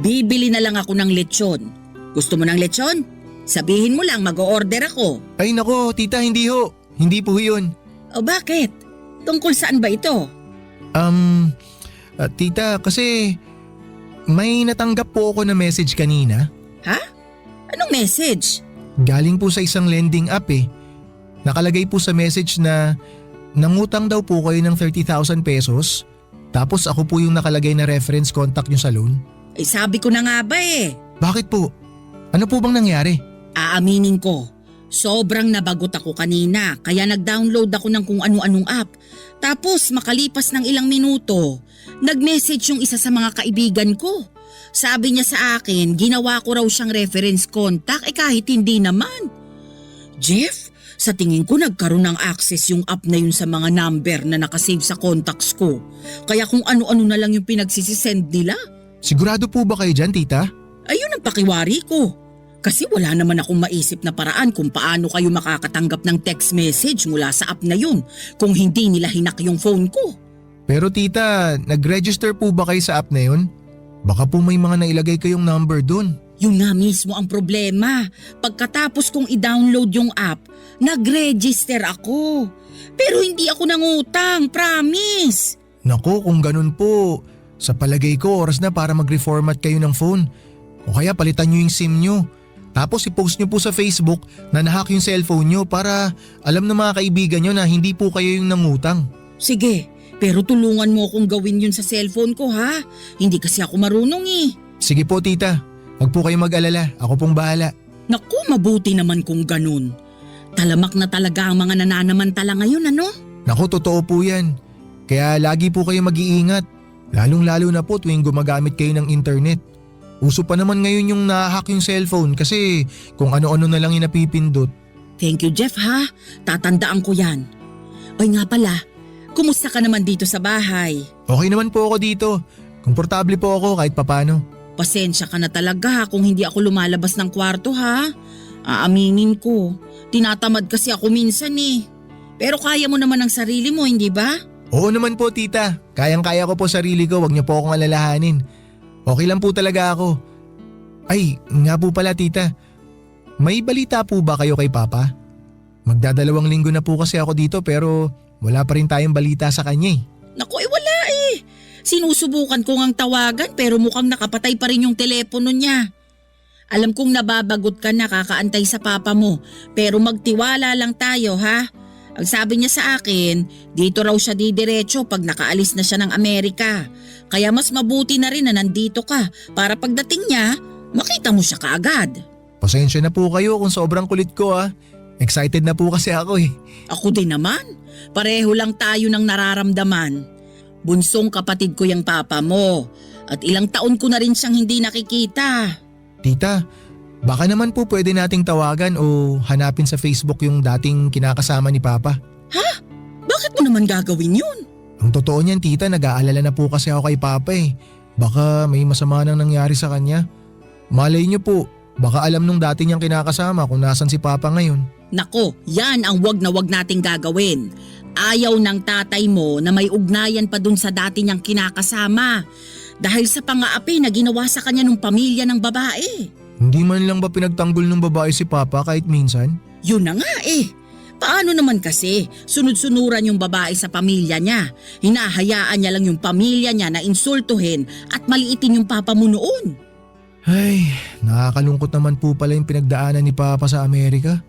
Bibili na lang ako ng lechon. Gusto mo ng lechon? Sabihin mo lang mag-o-order ako. Ay nako, tita, hindi ho. Hindi po yun. O bakit? Tungkol saan ba ito? Tita, kasi may natanggap po ako na message kanina. Ha? Anong message? Galing po sa isang lending app eh. Nakalagay po sa message na nangutang daw po kayo ng 30,000 pesos. Tapos ako po yung nakalagay na reference contact nyo sa loan. Eh sabi ko na nga ba eh. Bakit po? Ano po bang nangyari? Aaminin ko, sobrang nabagot ako kanina kaya nag-download ako ng kung ano-anong app. Tapos makalipas ng ilang minuto, nag-message yung isa sa mga kaibigan ko. Sabi niya sa akin, ginawa ko raw siyang reference contact kahit hindi naman. Jeff, sa tingin ko nagkaroon ng access yung app na yun sa mga number na nakasave sa contacts ko. Kaya kung ano-ano na lang yung pinagsisisend nila. Sigurado po ba kayo dyan, tita? Ayun ang pakiwari ko. Kasi wala naman akong maisip na paraan kung paano kayo makakatanggap ng text message mula sa app na yun kung hindi nila hinak yung phone ko. Pero tita, nag-register po ba kayo sa app na yun? Baka po may mga nailagay kayong number dun. Yun nga mismo ang problema. Pagkatapos kong i-download yung app, nag-register ako. Pero hindi ako nangutang, promise. Nako, kung ganun po, sa palagay ko oras na para mag-reformat kayo ng phone. O kaya palitan nyo yung SIM nyo. Tapos i-post nyo po sa Facebook na nahack yung cellphone nyo para alam ng mga kaibigan nyo na hindi po kayo yung nangutang. Sige, pero tulungan mo akong gawin yun sa cellphone ko ha. Hindi kasi ako marunong eh. Sige po tita, wag po kayo mag-alala, ako pong bahala. Naku, mabuti naman kung ganun. Talamak na talaga ang mga nananamantala ngayon ano? Naku, totoo po yan. Kaya lagi po kayo mag-iingat. Lalong-lalo na po tuwing gumagamit kayo ng internet. Uso pa naman ngayon yung nahack yung cellphone kasi kung ano-ano na lang yung napipindot. Thank you Jeff ha, tatandaan ko yan. Oy nga pala, kumusta ka naman dito sa bahay? Okay naman po ako dito. Komportable po ako kahit papano. Pasensya ka na talaga kung hindi ako lumalabas ng kwarto ha. Aaminin ko, tinatamad kasi ako minsan eh. Pero kaya mo naman ang sarili mo, hindi ba? Oo naman po tita, kayang-kaya ko po sarili ko, wag niyo po akong alalahanin. Okay lang po talaga ako. Ay, nga po pala tita, may balita po ba kayo kay Papa? Magdadalawang linggo na po kasi ako dito pero wala pa rin tayong balita sa kanya eh. Naku, wala eh. Sinusubukan ko ngang tawagan pero mukhang nakapatay pa rin yung telepono niya. Alam kong nababagot ka na kakaantay sa papa mo pero magtiwala lang tayo ha. Ang sabi niya sa akin, dito raw siya didiretso pag nakaalis na siya ng Amerika. Kaya mas mabuti na rin na nandito ka para pagdating niya, makita mo siya kaagad. Pasensya na po kayo kung sobrang kulit ko ah. Excited na po kasi ako eh. Ako din naman. Pareho lang tayo ng nararamdaman. Bunsong kapatid ko yung papa mo at ilang taon ko na rin siyang hindi nakikita. Tita, baka naman po pwede nating tawagan o hanapin sa Facebook yung dating kinakasama ni Papa. Ha? Bakit mo naman gagawin yun? Ang totoo niyan tita, nag-aalala na po kasi ako kay Papa eh. Baka may masama nang nangyari sa kanya. Malay niyo po, baka alam nung dati niyang kinakasama kung nasan si Papa ngayon. Nako, yan ang wag na wag nating gagawin. Ayaw ng tatay mo na may ugnayan pa dun sa dati niyang kinakasama. Dahil sa pang-aapi na ginawa sa kanya ng pamilya ng babae. Hindi man lang ba pinagtanggol ng babae si Papa kahit minsan? Yun na nga eh. Paano naman kasi sunod-sunuran yung babae sa pamilya niya? Hinahayaan niya lang yung pamilya niya na insultuhin at maliitin yung papa mo noon. Ay, nakakalungkot naman po pala yung pinagdaanan ni Papa sa Amerika.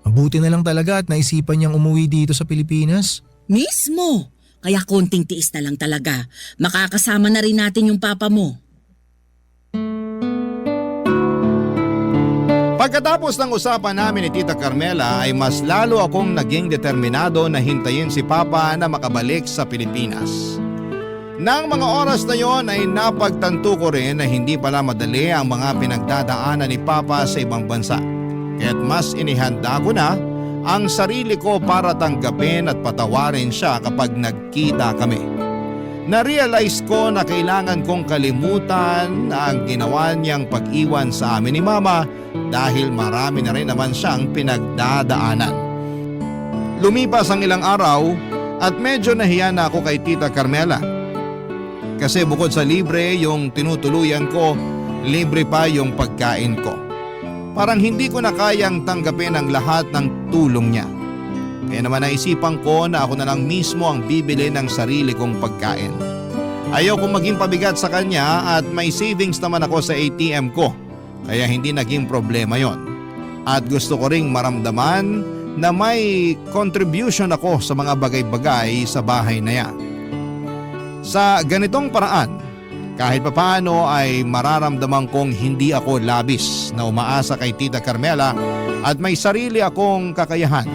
Mabuti na lang talaga at naisipan niyang umuwi dito sa Pilipinas. Mismo. Kaya konting tiis na lang talaga. Makakasama na rin natin yung papa mo. Pagkatapos ng usapan namin ni Tita Carmela ay mas lalo akong naging determinado na hintayin si Papa na makabalik sa Pilipinas. Nang mga oras na yon ay napagtanto ko rin na hindi pala madali ang mga pinagdadaanan ni Papa sa ibang bansa. Kaya't mas inihanda ko na ang sarili ko para tanggapin at patawarin siya kapag nagkita kami. Na-realize ko na kailangan kong kalimutan ang ginawa niyang pag-iwan sa amin ni Mama dahil marami na rin naman siyang pinagdadaanan. Lumipas ang ilang araw at medyo nahiya na ako kay Tita Carmela. Kasi bukod sa libre yung tinutuluyan ko, libre pa yung pagkain ko. Parang hindi ko na kayang tanggapin ang lahat ng tulong niya. Kaya naman naisipan ko na ako na lang mismo ang bibili ng sarili kong pagkain. Ayaw kong maging pabigat sa kanya at may savings naman ako sa ATM ko. Kaya hindi naging problema yon. At gusto ko ring maramdaman na may contribution ako sa mga bagay-bagay sa bahay na yan. Sa ganitong paraan, kahit papaano ay mararamdaman kong hindi ako labis na umaasa kay Tita Carmela at may sarili akong kakayahan.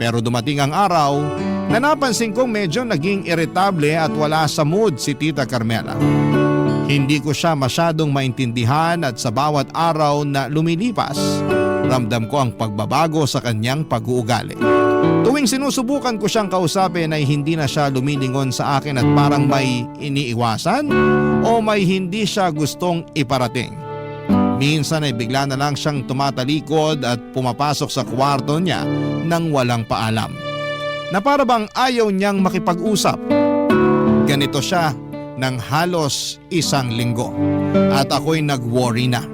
Pero dumating ang araw na napansin kong medyo naging irritable at wala sa mood si Tita Carmela. Hindi ko siya masyadong maintindihan at sa bawat araw na lumilipas, ramdam ko ang pagbabago sa kanyang pag-uugali. Tuwing sinusubukan ko siyang kausapin ay hindi na siya lumilingon sa akin at parang may iniiwasan o may hindi siya gustong iparating. Minsan ay bigla na lang siyang tumatalikod at pumapasok sa kwarto niya nang walang paalam. Na para bang ayaw niyang makipag-usap. Ganito siya ng halos 1 linggo at ako'y nag-worry na.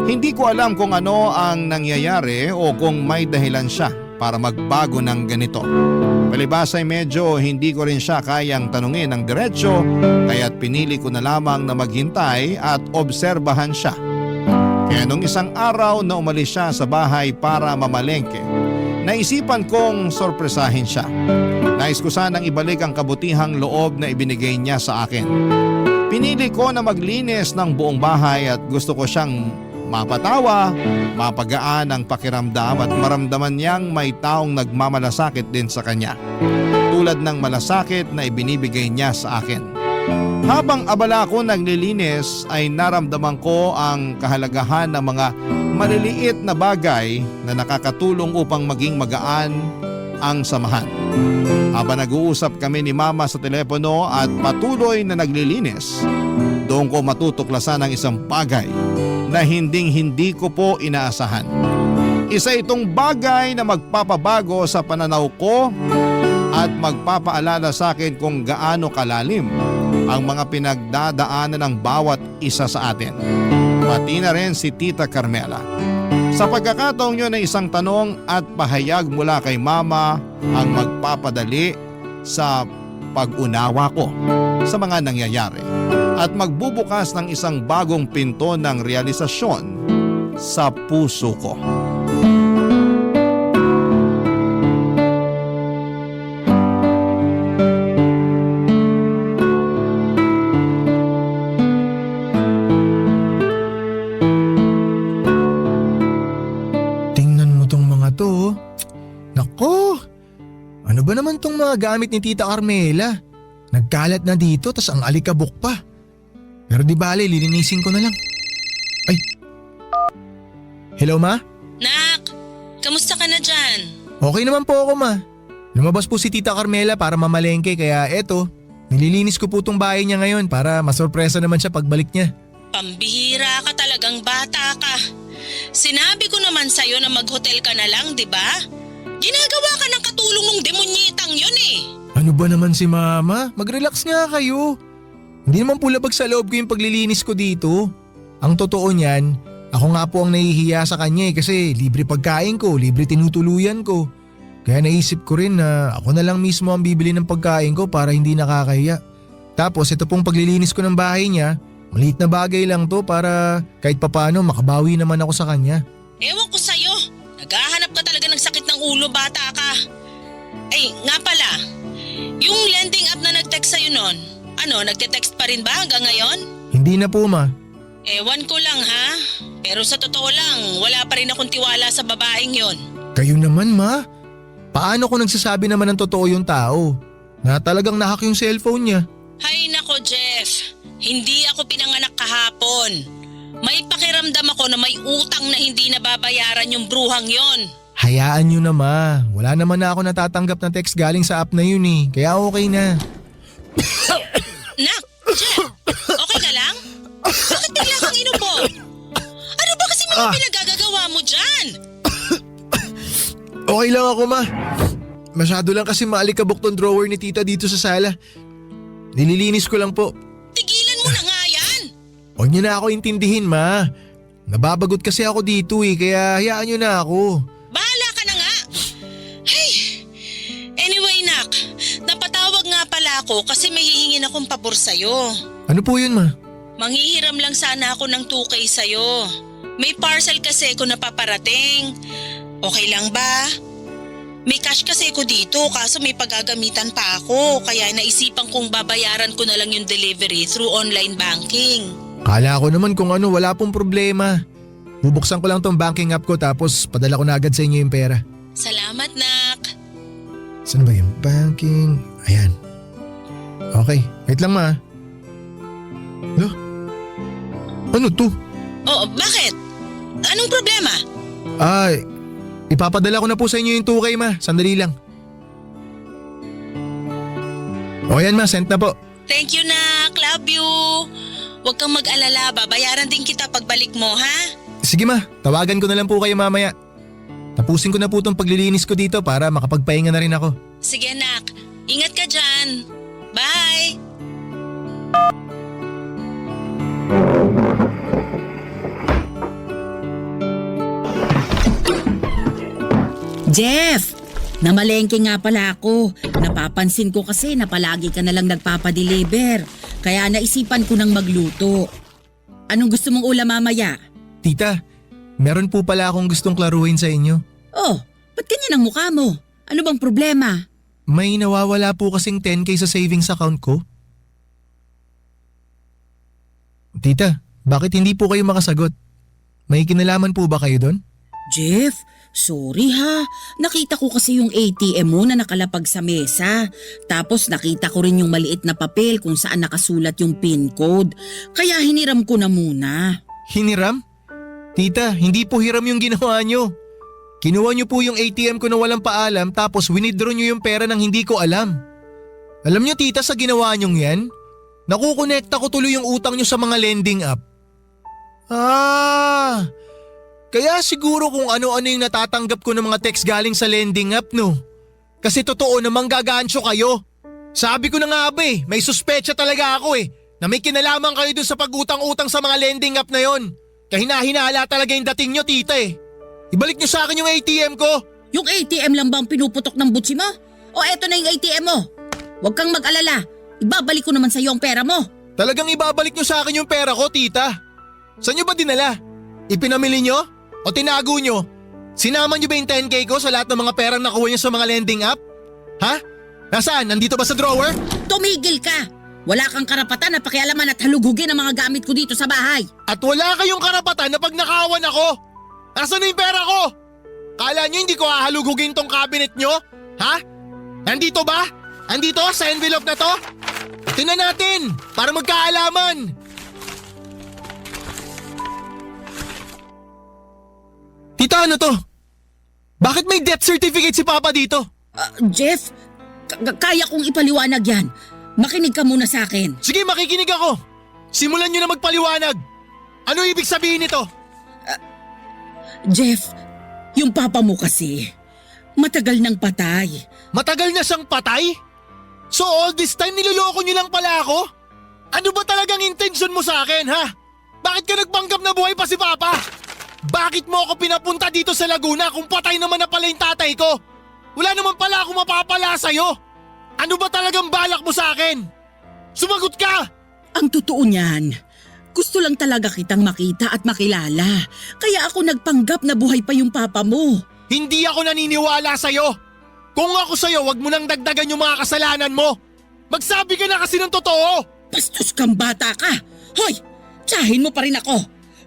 Hindi ko alam kung ano ang nangyayari o kung may dahilan siya para magbago ng ganito. Palibas ay medyo hindi ko rin siya kayang tanungin ng diretsyo kaya't pinili ko na lamang na maghintay at obserbahan siya. Kaya nung isang araw na umalis siya sa bahay para mamalengke, naisipan kong sorpresahin siya. Nais ko sanang ibalik ang kabutihang loob na ibinigay niya sa akin. Pinili ko na maglinis ng buong bahay at gusto ko siyang mapatawa, mapagaan ang pakiramdam at maramdaman niyang may taong nagmamalasakit din sa kanya. Tulad ng malasakit na ibinibigay niya sa akin. Habang abala ko naglilinis ay naramdaman ko ang kahalagahan ng mga maliliit na bagay na nakakatulong upang maging magaan ang samahan. Habang nag-uusap kami ni Mama sa telepono at patuloy na naglilinis, doon ko matutuklasan ang isang bagay na hindi ko po inaasahan. Isa itong bagay na magpapabago sa pananaw ko at magpapaalala sa akin kung gaano kalalim ang mga pinagdadaanan ng bawat isa sa atin. Pati na rin si Tita Carmela. Sa pagkakataong yun ay isang tanong at pahayag mula kay Mama ang magpapadali sa pag-unawa ko sa mga nangyayari at magbubukas ng isang bagong pinto ng realisasyon sa puso ko. Ano ba naman tong mga gamit ni Tita Carmela? Nagkalat na dito tas ang alikabok pa. Pero di bale, lilinisin ko na lang. Ay! Hello ma? Nak, kamusta ka na dyan? Okay naman po ako ma. Lumabas po si Tita Carmela para mamalengke kaya eto, nililinis ko po tong bahay niya ngayon para masorpresa naman siya pagbalik niya. Pambihira ka talagang bata ka. Sinabi ko naman sa'yo na mag-hotel ka na lang, di ba? Ginagawa ka ng katulong ng demonyetang yun eh. Ano ba naman si Mama? Mag-relax nga kayo. Hindi naman po labag sa loob ko yung paglilinis ko dito. Ang totoo niyan, ako nga po ang nahihiya sa kanya kasi libre pagkain ko, libre tinutuluyan ko. Kaya naisip ko rin na ako na lang mismo ang bibili ng pagkain ko para hindi nakakahiya. Tapos ito pong paglilinis ko ng bahay niya, maliit na bagay lang to para kahit papano makabawi naman ako sa kanya. Ewan ko sa'yo. Naghahanap ka talaga ng sakit ng ulo, bata ka. Ay, nga pala. Yung lending app na nag-text sa'yo nun, nagte-text pa rin ba hanggang ngayon? Hindi na po ma. Ewan ko lang ha. Pero sa totoo lang, wala pa rin akong tiwala sa babaeng yon. Kayo naman ma. Paano kung nagsasabi naman ng totoo yung tao? Na talagang nahack yung cellphone niya. Hay nako Jeff, hindi ako pinanganak kahapon. May pakiramdam ako na may utang na hindi nababayaran yung bruhang yon. Hayaan nyo na ma. Wala naman na ako natatanggap na text galing sa app na yun eh. Kaya okay na. Nak, Jeff, okay ka lang? Bakit bigla kang inubo? Ano ba kasi mga pinagagagawa mo dyan? Okay lang ako ma. Masyado lang kasi maalikabok tong drawer ni tita dito sa sala. Nililinis ko lang po. Tigilan mo na nga yan. Huwag niyo na ako intindihin ma. Nababagot kasi ako dito eh kaya hayaan niyo na ako. Bahala ka na nga. Hey, anyway nak, napatawag nga pala ako kasi may hihingin akong pabor sa'yo. Ano po yun ma? Manghihiram lang sana ako ng 2K sa'yo. May parcel kasi ko napaparating. Okay lang ba? May cash kasi ko dito kaso may paggagamitan pa ako kaya naisipan kong babayaran ko na lang yung delivery through online banking. Kala ko naman kung ano, wala pong problema. Bubuksan ko lang tong banking app ko tapos padala ko na agad sa inyo yung pera. Salamat, Nak. Saan ba yung banking? Ayan. Okay, wait lang ma. Lo? Ano to? Oh, bakit? Anong problema? Ay, ipapadala ko na po sa inyo yung 2K ma. Sandali lang. O yan ma, sent na po. Thank you, Nak. Love you. Huwag kang mag-alala. Babayaran din kita pagbalik mo, ha? Sige ma, tawagan ko na lang po kayo mamaya. Tapusin ko na po itong paglilinis ko dito para makapagpahinga na rin ako. Sige, Nak. Ingat ka dyan. Bye! Jeff! Namalengke nga pala ako. Napapansin ko kasi na palagi ka na lang nagpapadeliver. Kaya naisipan ko nang magluto. Anong gusto mong ulam mamaya? Tita, meron po pala akong gustong klaruhin sa inyo. Oh, ba't ganyan ang mukha mo? Ano bang problema? May nawawala po kasing 10K sa savings account ko. Tita, bakit hindi po kayo makasagot? May kinalaman po ba kayo doon? Jeff, sorry ha. Nakita ko kasi yung ATM mo na nakalapag sa mesa. Tapos nakita ko rin yung maliit na papel kung saan nakasulat yung PIN code. Kaya hiniram ko na muna. Hiniram? Tita, hindi po hiram yung ginawa nyo. Kinuha nyo po yung ATM ko na walang paalam tapos winidraw nyo yung pera nang hindi ko alam. Alam nyo tita sa ginawa nyong yan? Nakukonekta ko tuloy yung utang nyo sa mga lending app. Kaya siguro kung ano-ano yung natatanggap ko ng mga text galing sa lending app no. Kasi totoo namang gagancho kayo. Sabi ko na nga ba may suspecha talaga ako na may kinalaman kayo dun sa pag-utang-utang sa mga lending app na yon. Kaya hinahinala talaga yung dating nyo tita Ibalik nyo sa akin yung ATM ko. Yung ATM lang ba ang pinuputok ng butsi mo? O eto na yung ATM mo? Huwag kang mag-alala. Ibabalik ko naman sa iyo ang pera mo. Talagang ibabalik nyo sa akin yung pera ko tita. Saan nyo ba dinala? Ipinamili nyo? O tinago nyo? Sinama nyo ba yung 10K ko sa lahat ng mga perang nakuha nyo sa mga lending app? Ha? Nasaan? Nandito ba sa drawer? Tumigil ka! Wala kang karapatan na pakialaman at halugugin ang mga gamit ko dito sa bahay. At wala kayong karapatan na pag nakawan ako. Nasaan na yung pera ko? Kala nyo hindi ko hahalugugin tong cabinet nyo? Ha? Nandito ba? Andito sa envelope na to? Tingnan natin para magkaalaman. Tita, ano to? Bakit may death certificate si Papa dito? Jeff, kaya kong ipaliwanag yan. Makinig ka muna sa akin. Sige, makikinig ako. Simulan nyo na magpaliwanag. Ano ibig sabihin nito? Jeff, yung papa mo kasi, matagal nang patay. Matagal na siyang patay? So all this time niloloko nyo lang pala ako? Ano ba talagang intention mo sa akin, ha? Bakit ka nagpanggap na buhay pa si Papa? Bakit mo ako pinapunta dito sa Laguna kung patay naman na pala yung tatay ko? Wala naman pala akong mapapala sa'yo. Ano ba talagang balak mo sa akin? Sumagot ka! Ang totoo niyan, gusto lang talaga kitang makita at makilala. Kaya ako nagpanggap na buhay pa yung papa mo. Hindi ako naniniwala sa'yo. Kung ako sa'yo, wag mo nang dagdagan yung mga kasalanan mo. Magsabi ka na kasi ng totoo. Bastos kang bata ka. Hoy, tsahin mo pa rin ako.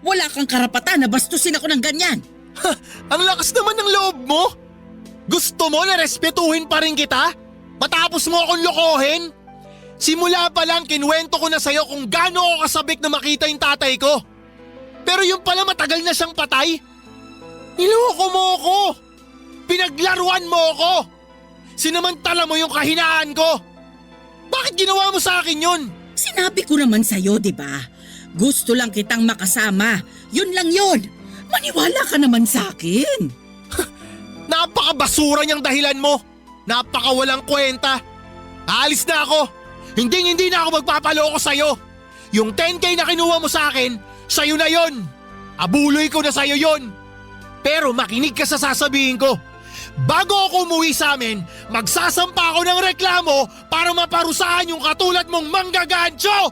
Wala kang karapatan na bastusin ako ng ganyan. Ang lakas naman ng loob mo. Gusto mo na respetuhin pa rin kita? Matapos mo akong lokohin? Simula pa lang kinwento ko na sa'yo kung gaano ako kasabik na makita yung tatay ko. Pero yung pala matagal na siyang patay. Niloko mo ako. Pinaglaruan mo ako. Sinamantala mo yung kahinaan ko. Bakit ginawa mo sa akin yun? Sinabi ko naman sa'yo, di ba? Gusto lang kitang makasama. Yun lang yun. Maniwala ka naman sa akin. Napakabasura niyang dahilan mo. Napakawalang kwenta. Aalis na ako. Hindi na ako magpapaloko sa'yo. Yung 10K na kinuha mo sa akin, sa'yo na yon. Abuloy ko na sa'yo yon. Pero makinig ka sa sasabihin ko. Bago ako umuwi sa amin, magsasampa ako ng reklamo para maparusahan yung katulad mong manggagancho!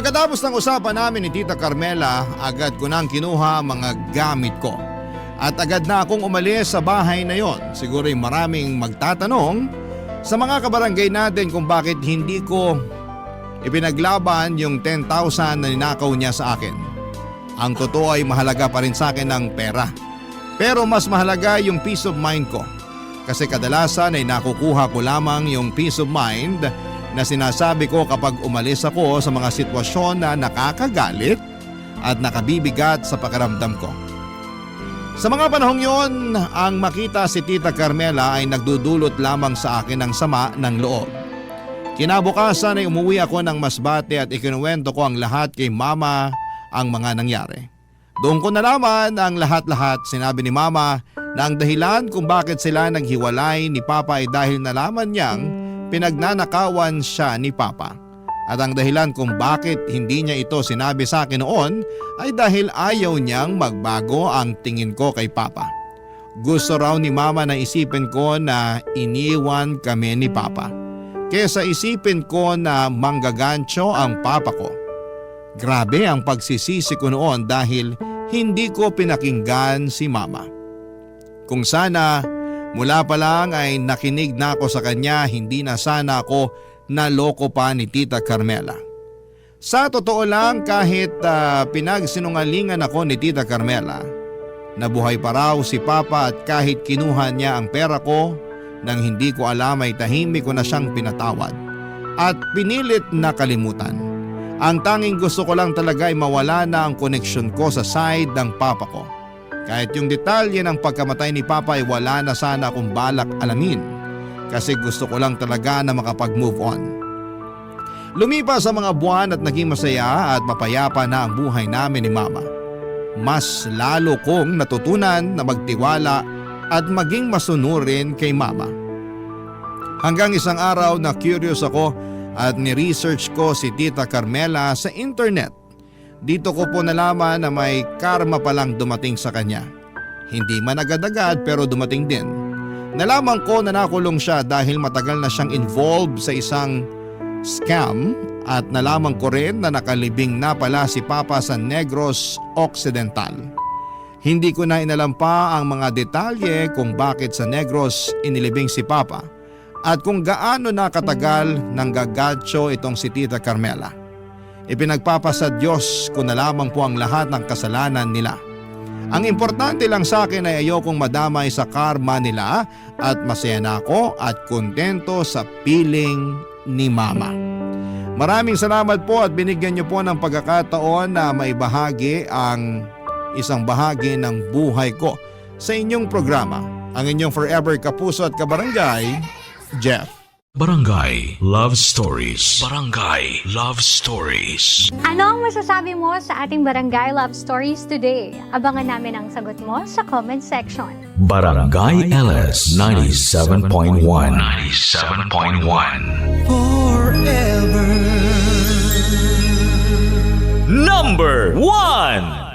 Pagkatapos ng usapan namin ni Tita Carmela, agad ko nang kinuha ang mga gamit ko. At agad na akong umalis sa bahay na yon. Siguro'y maraming magtatanong sa mga kabarangay natin kung bakit hindi ko ipinaglaban yung 10,000 na ninakaw niya sa akin. Ang totoo ay mahalaga pa rin sa akin ang pera. Pero mas mahalaga yung peace of mind ko. Kasi kadalasan ay nakukuha ko lamang yung peace of mind na sinasabi ko kapag umalis ako sa mga sitwasyon na nakakagalit at nakabibigat sa pakiramdam ko. Sa mga panahong yon, ang makita si Tita Carmela ay nagdudulot lamang sa akin ng sama ng loob. Kinabukasan ay umuwi ako ng Masbate at ikinuwento ko ang lahat kay Mama ang mga nangyari. Doon ko nalaman ang lahat-lahat. Sinabi ni Mama na ang dahilan kung bakit sila naghiwalay ni Papa ay dahil nalaman niyang pinagnanakawan siya ni Papa. At ang dahilan kung bakit hindi niya ito sinabi sa akin noon ay dahil ayaw niyang magbago ang tingin ko kay Papa. Gusto raw ni Mama na isipin ko na iniwan kami ni Papa. Kesa isipin ko na manggagancho ang Papa ko. Grabe ang pagsisisi ko noon dahil hindi ko pinakinggan si Mama. Kung sana mula pa lang ay nakinig na ako sa kanya, hindi na sana ako naloko pa ni Tita Carmela. Sa totoo lang, kahit pinagsinungalingan ako ni Tita Carmela, nabuhay pa raw si Papa at kahit kinuha niya ang pera ko nang hindi ko alam ay tahimik ko na siyang pinatawad at pinilit na kalimutan. Ang tanging gusto ko lang talaga ay mawala na ang koneksyon ko sa side ng Papa ko. Kahit yung detalye ng pagkamatay ni Papa ay wala na sana akong balak alamin. Kasi gusto ko lang talaga na makapag-move on. Lumipas ang mga buwan at naging masaya at mapayapa na ang buhay namin ni Mama. Mas lalo kong natutunan na magtiwala at maging masunurin kay Mama. Hanggang isang araw na curious ako at ni-research ko si Tita Carmela sa internet. Dito ko po nalaman na may karma palang dumating sa kanya. Hindi man agad-agad pero dumating din. Nalaman ko na nakulong siya dahil matagal na siyang involved sa isang scam at nalaman ko rin na nakalibing na pala si Papa sa Negros Occidental. Hindi ko na inalam pa ang mga detalye kung bakit sa Negros inilibing si Papa at kung gaano nakatagal nang gagatso itong si Tita Carmela. Ipinagpapasa Diyos ko na lamang po ang lahat ng kasalanan nila. Ang importante lang sa akin ay ayokong madamay sa karma nila at masaya na ako at kontento sa piling ni Mama. Maraming salamat po at binigyan niyo po ng pagkakataon na maibahagi ang isang bahagi ng buhay ko sa inyong programa. Ang inyong forever kapuso at kabarangay, Jeff. Barangay Love Stories. Barangay Love Stories. Ano ang masasabi mo sa ating Barangay Love Stories today? Abangan namin ang sagot mo sa comment section. Barangay LS 97.1. 97.1. Forever. Number 1.